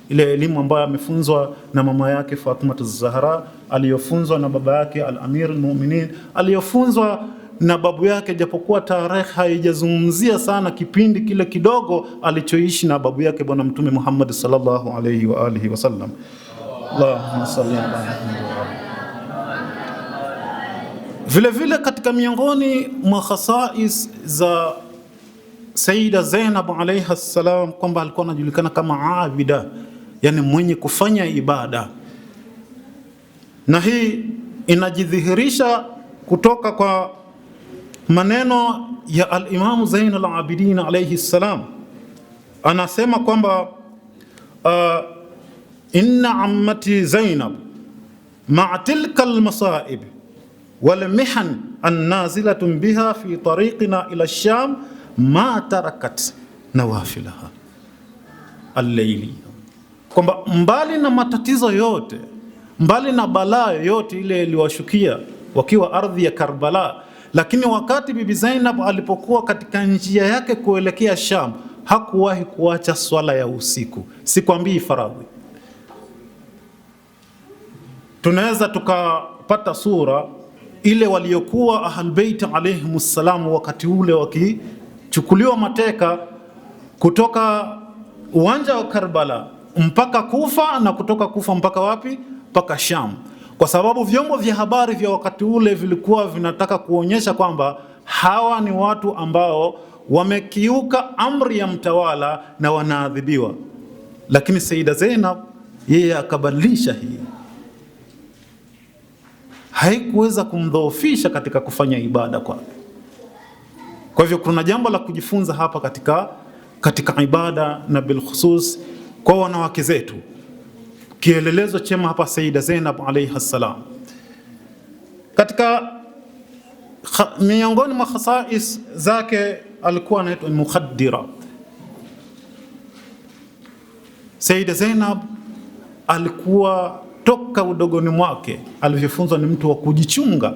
elimu ambayo amefunzwa na mama yake Fatima az-Zahra, aliyofunzwa na baba yake al-Amir al-Mu'minin, aliyofunzwa na babu yake, japokuwa tarehe haijazungumzia sana kipindi kile kidogo alichoishi na babu yake Bwana Mtume Muhammad sallallahu alayhi wa alihi wasallam. Allahumma salli ala Muhammad. Vile vile katika miongoni mwa khasais za Sayyida Zainab alayha salam kwamba alikuwa anajulikana kama abida, yani mwenye kufanya ibada, na hii inajidhihirisha kutoka kwa maneno ya al-Imam Zainul Abidin alayhi salam. Anasema kwamba inna ammati Zainab ma'a tilka al-masaib wal mihan an-nazilatun biha fi tariqina ila ash-Sham ma tarakat nawafilaha al-layli, kwamba mbali na matatizo yote, mbali na balaa yote ile iliwashukia wakiwa ardhi ya Karbala, lakini wakati Bibi Zainab alipokuwa katika njia yake kuelekea Sham hakuwahi kuacha swala ya usiku. Sikwambii faradhi. Tunaweza tukapata sura ile waliokuwa Ahlulbayt alayhimus salam wakati ule wakichukuliwa mateka kutoka uwanja wa Karbala mpaka Kufa, na kutoka Kufa mpaka wapi? Mpaka Sham, kwa sababu vyombo vya habari vya wakati ule vilikuwa vinataka kuonyesha kwamba hawa ni watu ambao wamekiuka amri ya mtawala na wanaadhibiwa. Lakini Sayyida Zainab yeye akabadilisha hii, haikuweza kumdhoofisha katika kufanya ibada kwake. Kwa hivyo kuna jambo la kujifunza hapa katika ibada, na bilkhusus kwa wanawake zetu. Kielelezo chema hapa Sayyida Zainab alayha salam, katika miongoni mwa khasais zake alikuwa anaitwa mukhaddira. Sayyida Zainab alikuwa toka udogoni mwake alivyofunzwa ni mtu wa kujichunga.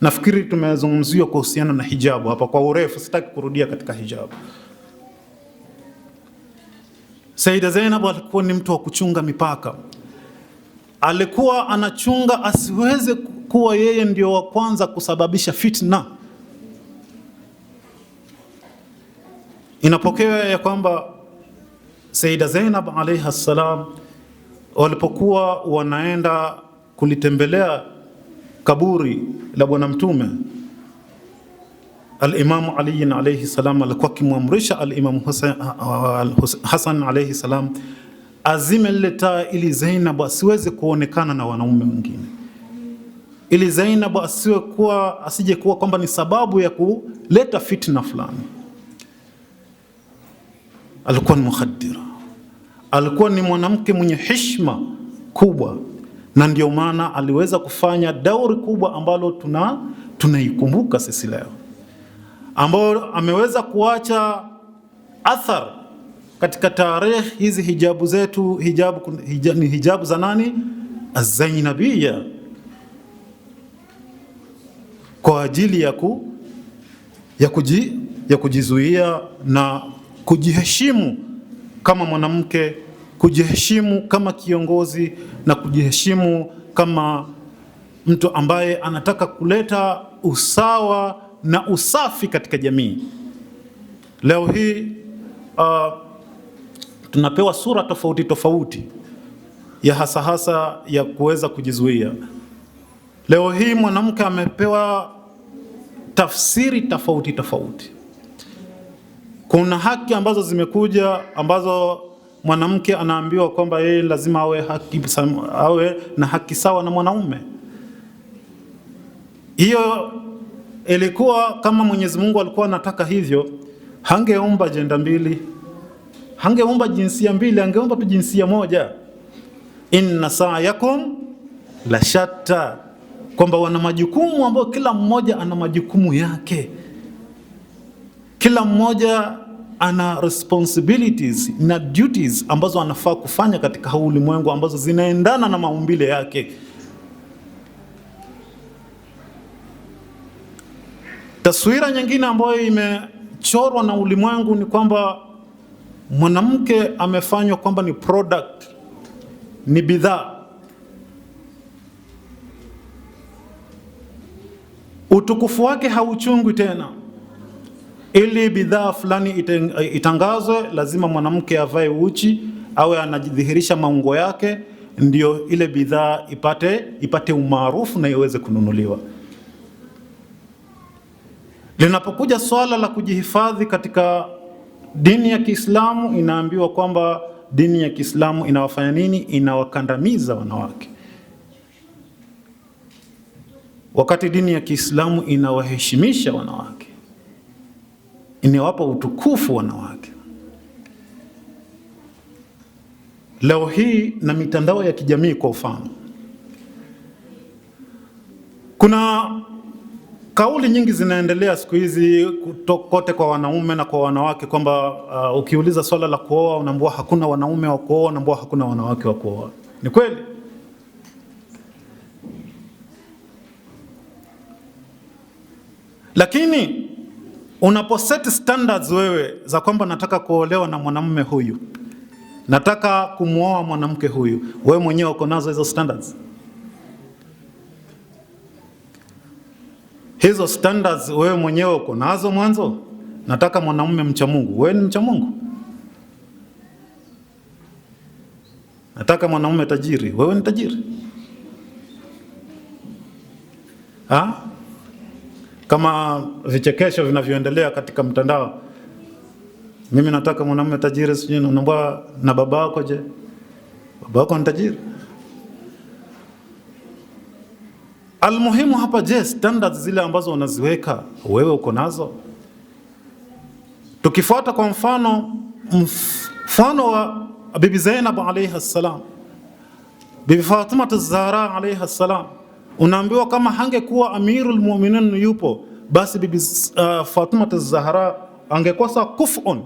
Nafikiri tumezungumzia kuhusiana na hijabu hapa kwa urefu, sitaki kurudia katika hijabu. Sayyida Zainab alikuwa ni mtu wa kuchunga mipaka. Alikuwa anachunga asiweze kuwa yeye ndio wa kwanza kusababisha fitna. Inapokewa ya kwamba Sayyida Zainab alayha salam walipokuwa wanaenda kulitembelea kaburi la Bwana Mtume, al-Imamu Ali alayhi salam alikuwa akimwamrisha al-Imamu Hasan alayhi salam azime lile taa ili Zainab asiweze kuonekana na wanaume wengine, ili Zainab asije kuwa kwamba ni sababu ya kuleta fitna fulani. Alikuwa ni mukhaddira, alikuwa ni mwanamke mwenye heshima kubwa, na ndio maana aliweza kufanya dauri kubwa ambalo tunaikumbuka sisi leo, ambao ameweza kuacha athar katika tarehe hizi. Hijabu zetu, ni hijabu za nani? Az-Zainabiyya, kwa ajili ya kujizuia na kujiheshimu kama mwanamke, kujiheshimu kama kiongozi, na kujiheshimu kama mtu ambaye anataka kuleta usawa na usafi katika jamii. Leo hii tunapewa sura tofauti tofauti ya hasa ya kuweza kujizuia. Leo hii mwanamke amepewa tafsiri tofauti tofauti. Kuna haki ambazo zimekuja ambazo mwanamke anaambiwa kwamba yeye lazima awe na haki sawa na mwanaume. Hiyo ilikuwa kama Mwenyezi Mungu alikuwa anataka hivyo, hangeomba jenda mbili, hangeomba jinsia mbili, angeomba tu jinsia moja. Inna sa'yakum la shatta, kwamba wana majukumu ambayo kila mmoja ana majukumu yake, kila mmoja ana responsibilities na duties ambazo anafaa kufanya katika huu ulimwengu, ambazo zinaendana na maumbile yake. Taswira nyingine ambayo imechorwa na ulimwengu ni kwamba mwanamke amefanywa kwamba ni product, ni bidhaa. Utukufu wake hauchungwi tena. Ili bidhaa fulani itangazwe, lazima mwanamke avae uchi, awe anajidhihirisha maungo yake, ndio ile bidhaa ipate umaarufu na iweze kununuliwa. Linapokuja swala la kujihifadhi katika dini ya Kiislamu, inaambiwa kwamba dini ya Kiislamu inawafanya nini? Inawakandamiza wanawake, wakati dini ya Kiislamu inawaheshimisha wanawake, inawapa utukufu wanawake. Leo hii na mitandao ya kijamii kwa mfano, kuna kauli nyingi zinaendelea siku hizi kote kwa wanaume na kwa wanawake kwamba ukiuliza swala la kuoa unaambiwa hakuna wanaume wa kuoa, unaambiwa hakuna wanawake wa kuoa. Ni kweli? Lakini unaposet standards wewe za kwamba nataka kuolewa na mwanamume huyu, nataka kumuoa mwanamke huyu, wewe mwenyewe uko nazo hizo standards? Hizo standards wewe mwenyewe uko nazo mwanzo? Nataka mwanamume mcha Mungu, wewe ni mcha Mungu? Nataka mwanamume tajiri, wewe ni tajiri? Kama vichekesho vinavyoendelea katika mtandao, mimi nataka mwanamume tajiri, sijui naomba na baba wako. Je, baba wako ni tajiri? Almuhimu hapa, je, standards zile ambazo unaziweka wewe uko nazo? Tukifuata kwa mfano wa Bibi Zainab alayha salam, Bibi Fatima az-Zahra alayha salam, unaambiwa kama hangekuwa Amirul Mu'minin yupo, basi Bibi Fatima az-Zahra angekosa kufun,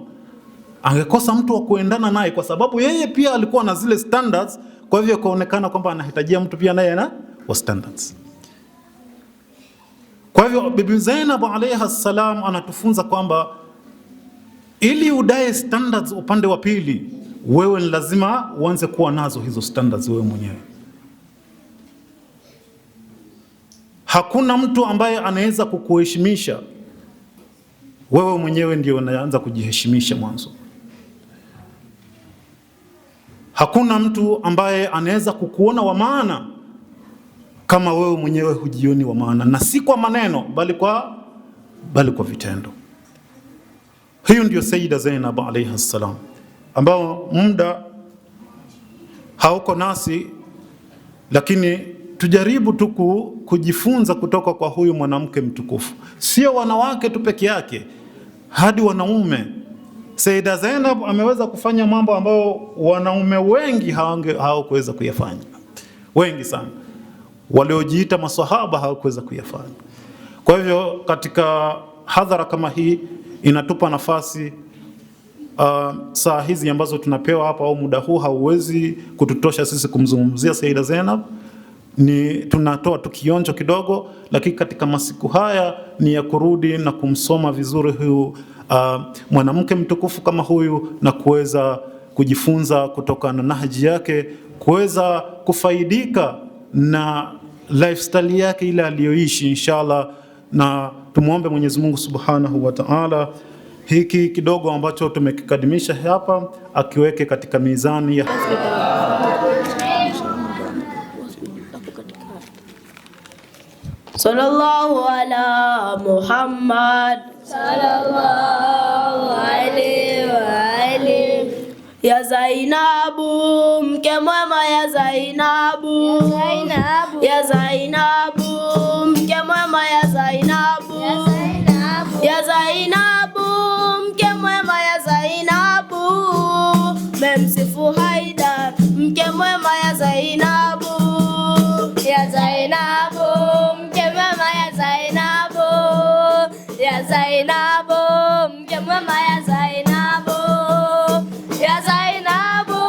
angekosa mtu wa kuendana naye, kwa sababu yeye pia alikuwa na zile standards. Kwa hivyo kaonekana kwamba anahitajia mtu pia naye na wa standards. Kwa hivyo Bibi Zainab alayha salam anatufunza kwamba ili udae standards upande wa pili, wewe ni lazima uanze kuwa nazo hizo standards wewe mwenyewe. Hakuna mtu ambaye anaweza kukuheshimisha, wewe mwenyewe ndio unaanza kujiheshimisha mwanzo. Hakuna mtu ambaye anaweza kukuona wa maana kama wewe mwenyewe hujioni wa maana, na si kwa maneno bali kwa vitendo. Hiyo ndio Sayyida Zainab alayha salam, ambao muda hauko nasi, lakini tujaribu tu kujifunza kutoka kwa huyu mwanamke mtukufu. Sio wanawake tu peke yake, hadi wanaume. Sayyida Zainab ameweza kufanya mambo ambayo wanaume wengi hawakuweza kuyafanya. Wengi sana waliojiita maswahaba hawakuweza kuyafanya. Kwa hivyo katika hadhara kama hii inatupa nafasi, saa hizi ambazo tunapewa hapa au muda huu hauwezi kututosha sisi kumzungumzia Sayyida Zainab. Ni tunatoa tukionjo kidogo, lakini katika masiku haya ni ya kurudi na kumsoma vizuri huyu mwanamke mtukufu kama huyu, na kuweza kujifunza kutoka na nahji yake, kuweza kufaidika na lifestyle yake ile aliyoishi inshallah. Na tumuombe Mwenyezi Mungu Subhanahu wa Ta'ala hiki kidogo ambacho tumekikadimisha hapa akiweke katika mizani ya Sallallahu ala Muhammad sallallahu alaihi wa alihi. Ya Zainabu, mke mwema ya Zainabu, ya Zainabu, mke mwema ya Zainabu, ya Zainabu, mke mwema ya Zainabu. Haidar, mke mwema ya Zainabu, ya Zainabu, mke mwema ya Zainabu, ya Zainabu, mke mwema ya Zainabu, ya Zainabu,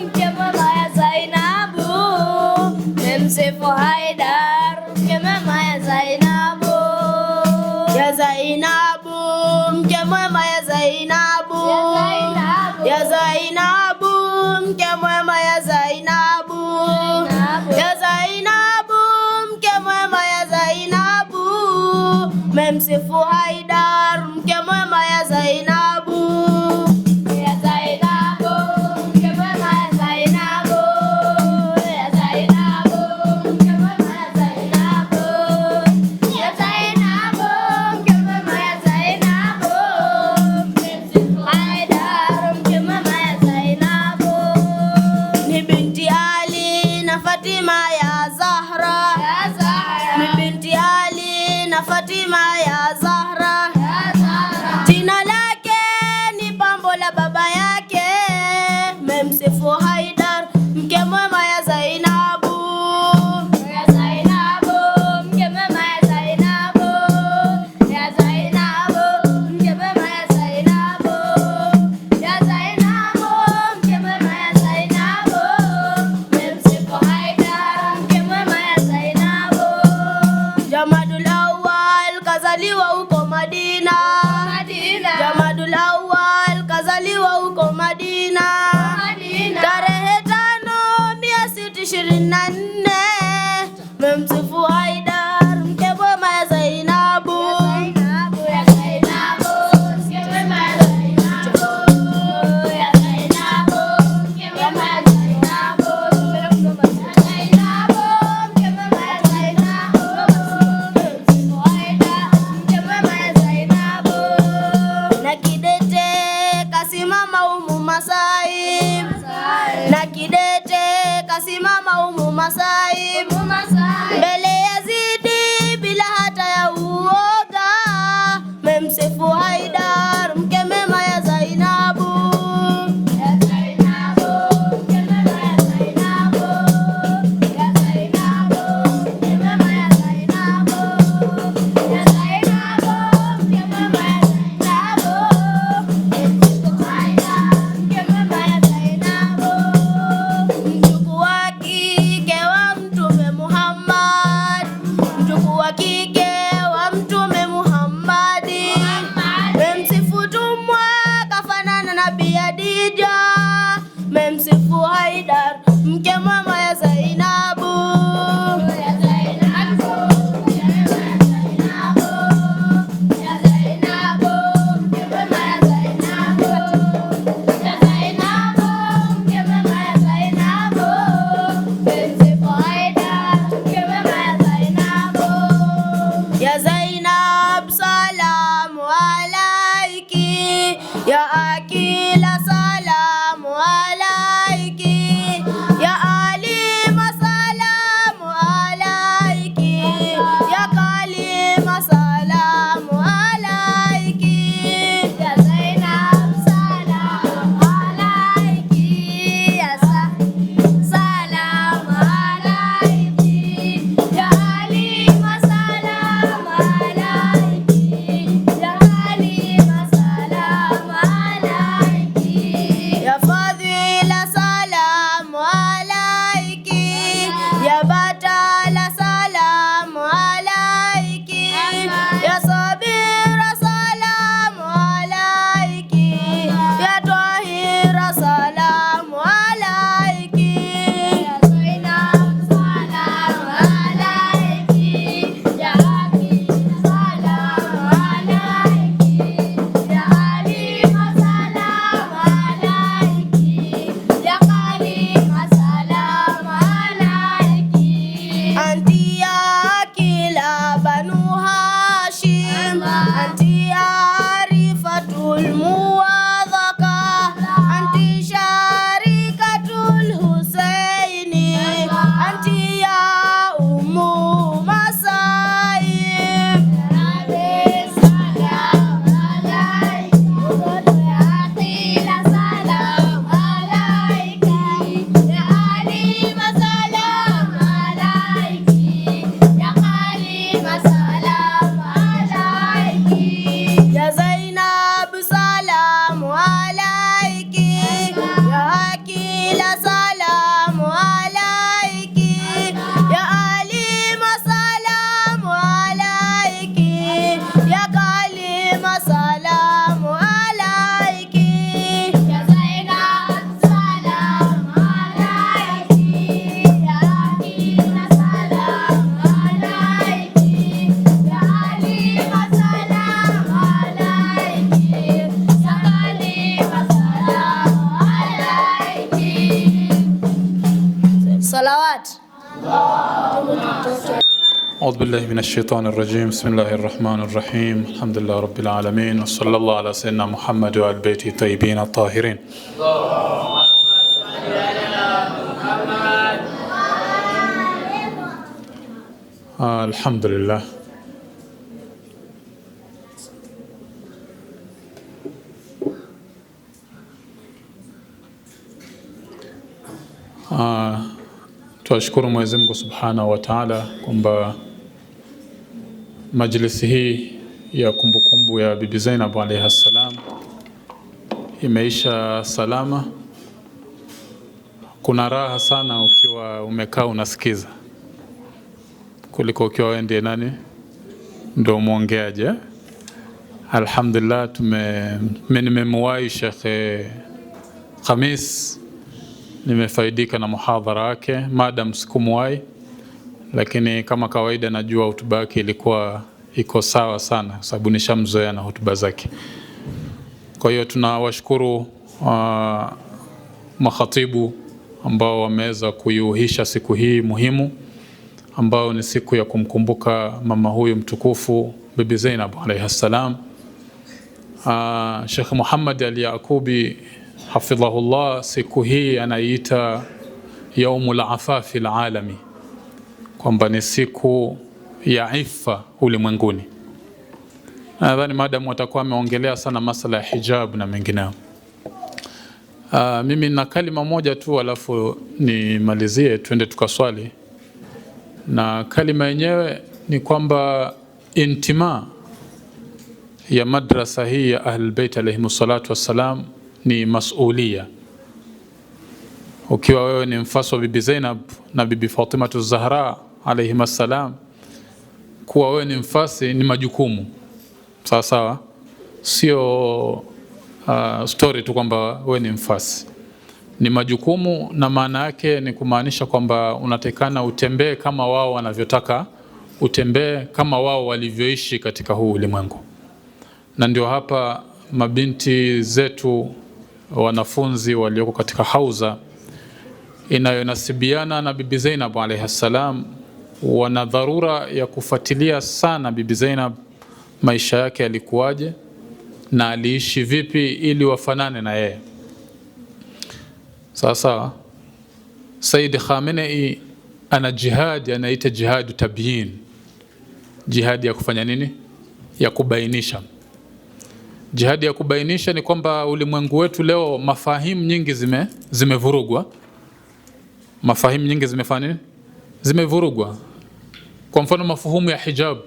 mke mwema ya Zainabu, memsifu Haidar, mke mwema ya Zainabu, ya Zainabu, mke mwema ya Zainabu, ya Zainabu, mke mwema ya Zainabu, ya Zainabu, mke mwema ya Zainabu, memsifu Haidar, mke mwema ya Zainabu, ya Zainabu, mke mwema ya Zainabu, ya Zainabu, mke mwema ya Zainabu, ya Zainabu, mke mwema ya Zainabu, memsifu Haidar, mke mwema ya Zainabu. Ni binti Ali na Fatima ya Zahra, ni binti Ali na Fatima ya Zahra, jina lake ni pambo la baba yake, memsifu Haidar, mke mwema ya Zainabu, ya Zainabu, mke mwema ya Zainabu, ya Zainabu, mke mwema ya Zainabu, ya Zainabu, mke mwema ya Zainabu, memsifu Haidar, mke mwema ya Zainabu. Jamadul Awwal kazaliwa huko Madina, Jamadul Awwal kazaliwa huko Madina, tarehe 5/6/24, memsifu Haidar, mke mwema ya Zainabu, ya Zainabu, mke mwema ya Zainabu, ya Zainabu, mke mwema ya Zainabu, ya Zainabu, mke mwema ya Zainabu, memsifu Haidar, mke mwema ya Zainabu. Na kidete kasimama Umu Masaib, na kidete kasimama Umu Masaib, mbele Yazidi bila hata ya uoga, memsifu Haidar, mke mwema ya Zainabu, ya Zainabu, mke mwema ya Zainabu, ya Zainabu, mke mwema ya Zainabu, ya Zainabu, mke mwema ya Zainabu, memsifu Haidar, mke mwema ya Zainabu. Mjukuu wa kike wa salawat. أعوذ بالله من الشيطان الرجيم بسم الله الرحمن الرحيم الحمد لله رب العالمين وصلى الله على سيدنا محمد وآل بيته الطيبين الطاهرين. الحمد لله. Tuashukuru Mwenyezi Mungu Subhanahu wa Ta'ala kwamba majlisi hii ya kumbukumbu ya Bibi Zainab alayha salam imeisha salama. Kuna raha sana ukiwa umekaa unasikiza kuliko ukiwa wewe ndiye nani ndio muongeaje. Alhamdulillah nimemwahi Sheikh Khamis, nimefaidika na muhadhara wake madam sikumwahi, lakini kama kawaida najua hotuba yake ilikuwa iko sawa sana sababu nishamzoea na hotuba zake. Kwa hiyo tunawashukuru makhatibu ambao wameweza kuyuhisha siku hii muhimu ambao ni siku ya kumkumbuka mama huyu mtukufu Bibi Zainab alayha salam. Sheikh Muhammad al-Yaqubi hafidhahullah siku hii anaita yaumul afafi alalami, kwamba ni siku ya ifa ulimwenguni. Nadhani madam watakuwa ameongelea sana masala ya hijab na mengineo. Mimi na kalima moja tu alafu nimalizie tuende tukaswali. Na kalima yenyewe ni kwamba intima ya madrasa hii ya Ahlul Bait alayhimus salatu wassalam ni masulia. Ukiwa wewe ni mfasi wa Bibi Zainab na Bibi Fatima Zahra alayhimas salam, kuwa wewe ni mfasi ni majukumu. Sawa sawa, sio story tu kwamba wewe ni mfasi, ni majukumu. Na maana yake ni kumaanisha kwamba unatakana utembee kama wao wanavyotaka utembee, kama wao walivyoishi katika huu ulimwengu. Na ndio hapa mabinti zetu wanafunzi walioko katika hauza inayonasibiana na Bibi Zainab alayha salam wana dharura ya kufuatilia sana Bibi Zainab, maisha yake yalikuwaje na aliishi vipi ili wafanane na yeye. Sasa Said Khamenei ana jihad anaita jihadu tabyin, jihadi ya kufanya nini? Ya kubainisha. Jihadi ya kubainisha ni kwamba ulimwengu wetu leo mafahimu nyingi zimevurugwa. Mafahimu nyingi zimefanya nini? Zimevurugwa. Kwa mfano mafuhumu ya hijab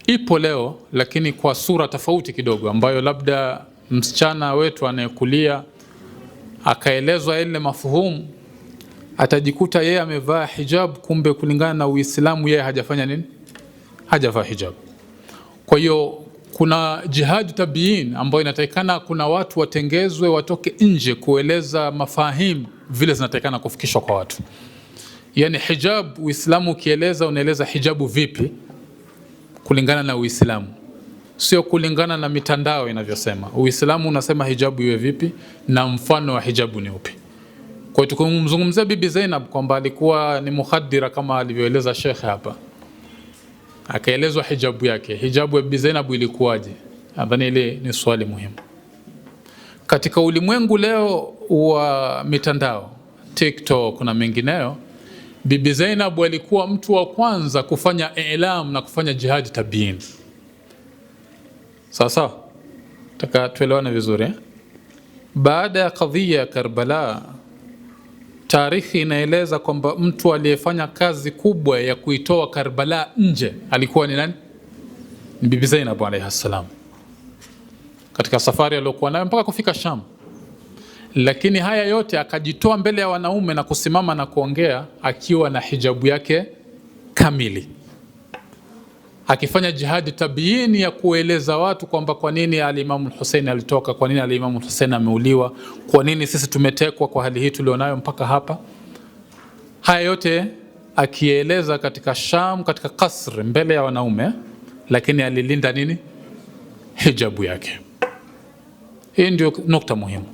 ipo leo, lakini kwa sura tofauti kidogo, ambayo labda msichana wetu anayekulia akaelezwa ile mafuhumu atajikuta yeye amevaa hijab, kumbe kulingana na Uislamu yeye hajafanya nini? Hajavaa hijab. Kwa hiyo kuna jihad tabiin ambayo inatakikana kuna watu watengezwe watoke nje kueleza mafahimu vile zinatakikana kufikishwa kwa watu. Yani hijab, Uislamu ukieleza unaeleza hijabu vipi kulingana na Uislamu, sio kulingana na mitandao inavyosema. Uislamu unasema hijabu iwe vipi na mfano wa hijabu ni upi. Kwa hiyo tukumzungumzia Bibi Zainab kwamba alikuwa ni muhaddira kama alivyoeleza Sheikh hapa, akaelezwa hijabu yake. Hijabu ya Bibi Zainab ilikuwaje? Nadhani ile ni swali muhimu. Katika ulimwengu leo wa mitandao, TikTok na mengineyo, Bibi Zainab alikuwa mtu wa kwanza kufanya ilam na kufanya jihad tabiin. Sasa taka tuelewane vizuri. Baada ya kadhia ya Karbala, tarikhi inaeleza kwamba mtu aliyefanya kazi kubwa ya kuitoa Karbala nje alikuwa ni nani? Ni Bibi Zainab alayha salam, katika safari aliyokuwa nayo mpaka kufika Sham. Lakini haya yote akajitoa mbele ya wanaume na kusimama na kuongea akiwa na hijabu yake kamili, akifanya jihadi tabiini ya kueleza watu kwamba kwa nini al-Imam al-Hussein alitoka, kwa nini al-Imam al-Hussein ameuliwa, kwa nini sisi tumetekwa kwa hali hii tulionayo mpaka hapa. Haya yote akieleza katika Sham, katika kasri mbele ya wanaume, lakini alilinda nini? Hijabu yake. Hii ndio nukta muhimu.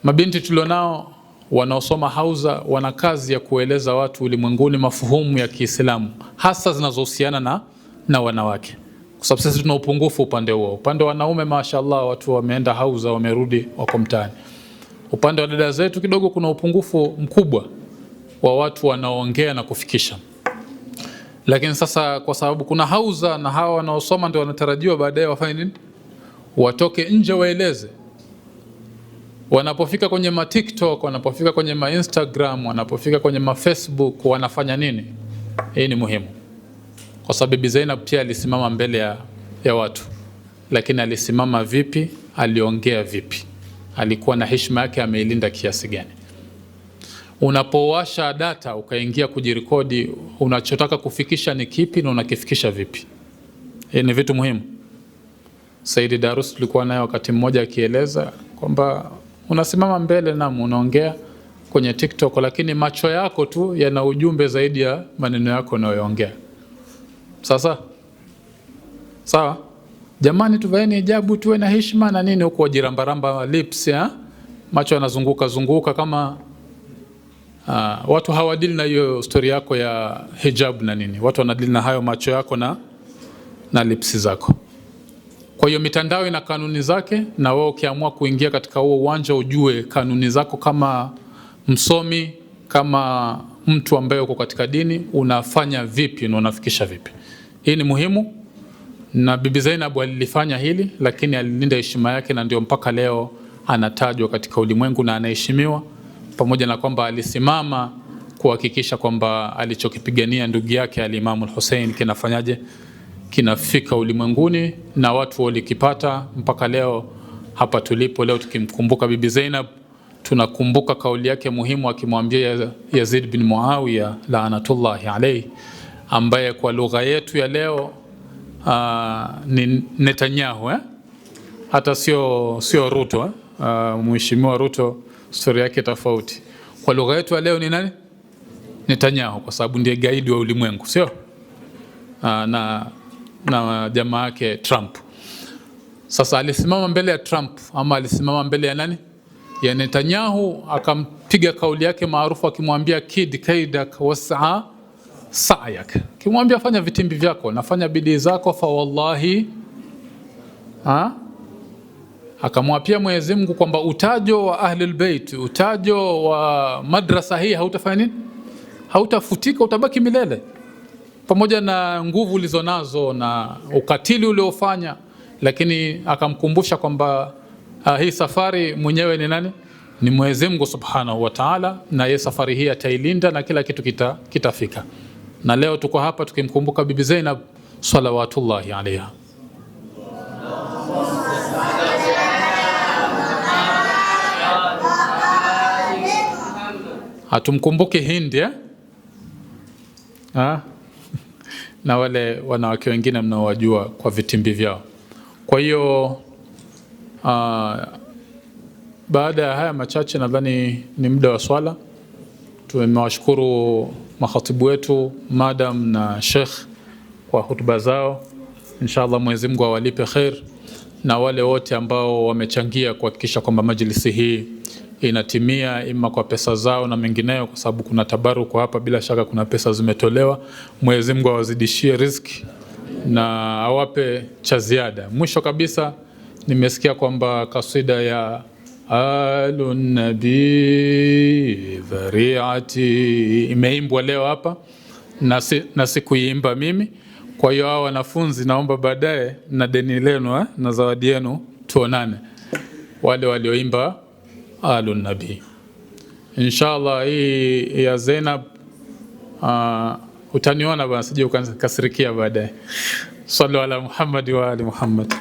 Mabinti tulionao wanaosoma hauza wana kazi ya kueleza watu ulimwenguni mafuhumu ya Kiislamu, hasa zinazohusiana na wanawake, kwa sababu sisi tuna upungufu upande huo. Upande wa wanaume mashaallah watu wameenda hauza, wamerudi, wako mtaani. Upande wa dada zetu kidogo kuna upungufu mkubwa wa watu wanaoongea na kufikisha. Lakini sasa kwa sababu kuna hauza na hawa wanaosoma ndio wanatarajiwa baadaye wafanye nini? Watoke nje waeleze. Wanapofika kwenye ma TikTok, wanapofika kwenye ma Instagram, wanapofika kwenye ma Facebook, wanafanya nini? Hii ni muhimu. Kwa sababu Bibi Zainab pia alisimama mbele ya watu. Lakini alisimama vipi? Aliongea vipi? Alikuwa na heshima yake, ameilinda kiasi gani? Unapowasha data ukaingia kujirekodi, unachotaka kufikisha ni kipi na unakifikisha vipi? Hii ni vitu muhimu. Saidi Darus tulikuwa naye wakati mmoja akieleza kwamba unasimama mbele na unaongea kwenye TikTok, lakini macho yako tu yana ujumbe zaidi ya maneno yako unayoongea. Sasa sawa? Jamani, tuvaeni hijabu, tuwe na heshima na nini, huko wajirambaramba lips ya macho yanazunguka zunguka kama watu hawadili na hiyo story yako ya hijab na nini. Watu wanadili na hayo macho yako na lips zako. Kwa hiyo mitandao ina kanuni zake, na wewe ukiamua kuingia katika huo uwanja ujue kanuni zako kama msomi, kama mtu ambaye uko katika dini, unafanya vipi na unafikisha vipi. Hii ni muhimu, na Bibi Zainab alilifanya hili, lakini alilinda heshima yake, na ndio mpaka leo anatajwa katika ulimwengu na anaheshimiwa, pamoja na kwamba alisimama kuhakikisha kwamba alichokipigania ndugu yake al-Imam al-Hussein kinafanyaje, kinafika ulimwenguni na watu walikipata mpaka leo hapa tulipo. Leo tukimkumbuka Bibi Zainab, tunakumbuka kauli yake muhimu akimwambia Yazid bin Muawiya laanatullahi alayhi, ambaye kwa lugha yetu ya leo ni Netanyahu, hata sio Ruto. Mheshimiwa Ruto story yake tofauti. Kwa lugha yetu ya leo ni nani? Netanyahu, kwa sababu ndiye gaidi wa ulimwengu, sio? Na jamaa yake Trump. Sasa alisimama mbele ya Trump, ama alisimama mbele ya nani? Ya Netanyahu, akampiga kauli yake maarufu akimwambia kid kaidak wasaa sa'yak, kimwambia fanya vitimbi vyako, nafanya bidii zako, fa wallahi akamwapia Mwenyezi Mungu kwamba utajo wa Ahlul Bait, utajo wa madrasa hii hautafanya nini? Hautafutika, utabaki milele, pamoja na nguvu ulizonazo na ukatili uliofanya. Lakini akamkumbusha kwamba hii safari mwenyewe ni nani? Ni Mwenyezi Mungu Subhanahu wa Ta'ala, na yeye safari hii atailinda na kila kitu kitafika. Na leo tuko hapa tukimkumbuka Bibi Zainab salawatullahi alaiha. Hatumkumbuki Hindi na wale wanawake wengine mnaowajua kwa vitimbi vyao. Kwa hiyo baada ya haya machache, nadhani ni muda wa swala. Tumewashukuru makhatibu wetu madam na sheikh kwa hutuba zao. Inshallah Mwenyezi Mungu awalipe khair, na wale wote ambao wamechangia kuhakikisha kwamba majlisi hii inatimia, ima kwa pesa zao na mengineyo, kwa sababu kuna tabaruku hapa, bila shaka kuna pesa zimetolewa. Mwenyezi Mungu awazidishie riziki na awape cha ziada. Mwisho kabisa, nimesikia kwamba kasida ya Alun Nabi Dhariati imeimbwa leo hapa na sikuiimba mimi. Kwa hiyo hao wanafunzi, naomba baadaye na deni lenu na zawadi yenu tuonane, wale walioimba Alun Nabi. Inshallah hii ya Zainab utaniona bwana, sije ukasirikia baadaye. Sallu ala Muhammad wa ali Muhammad.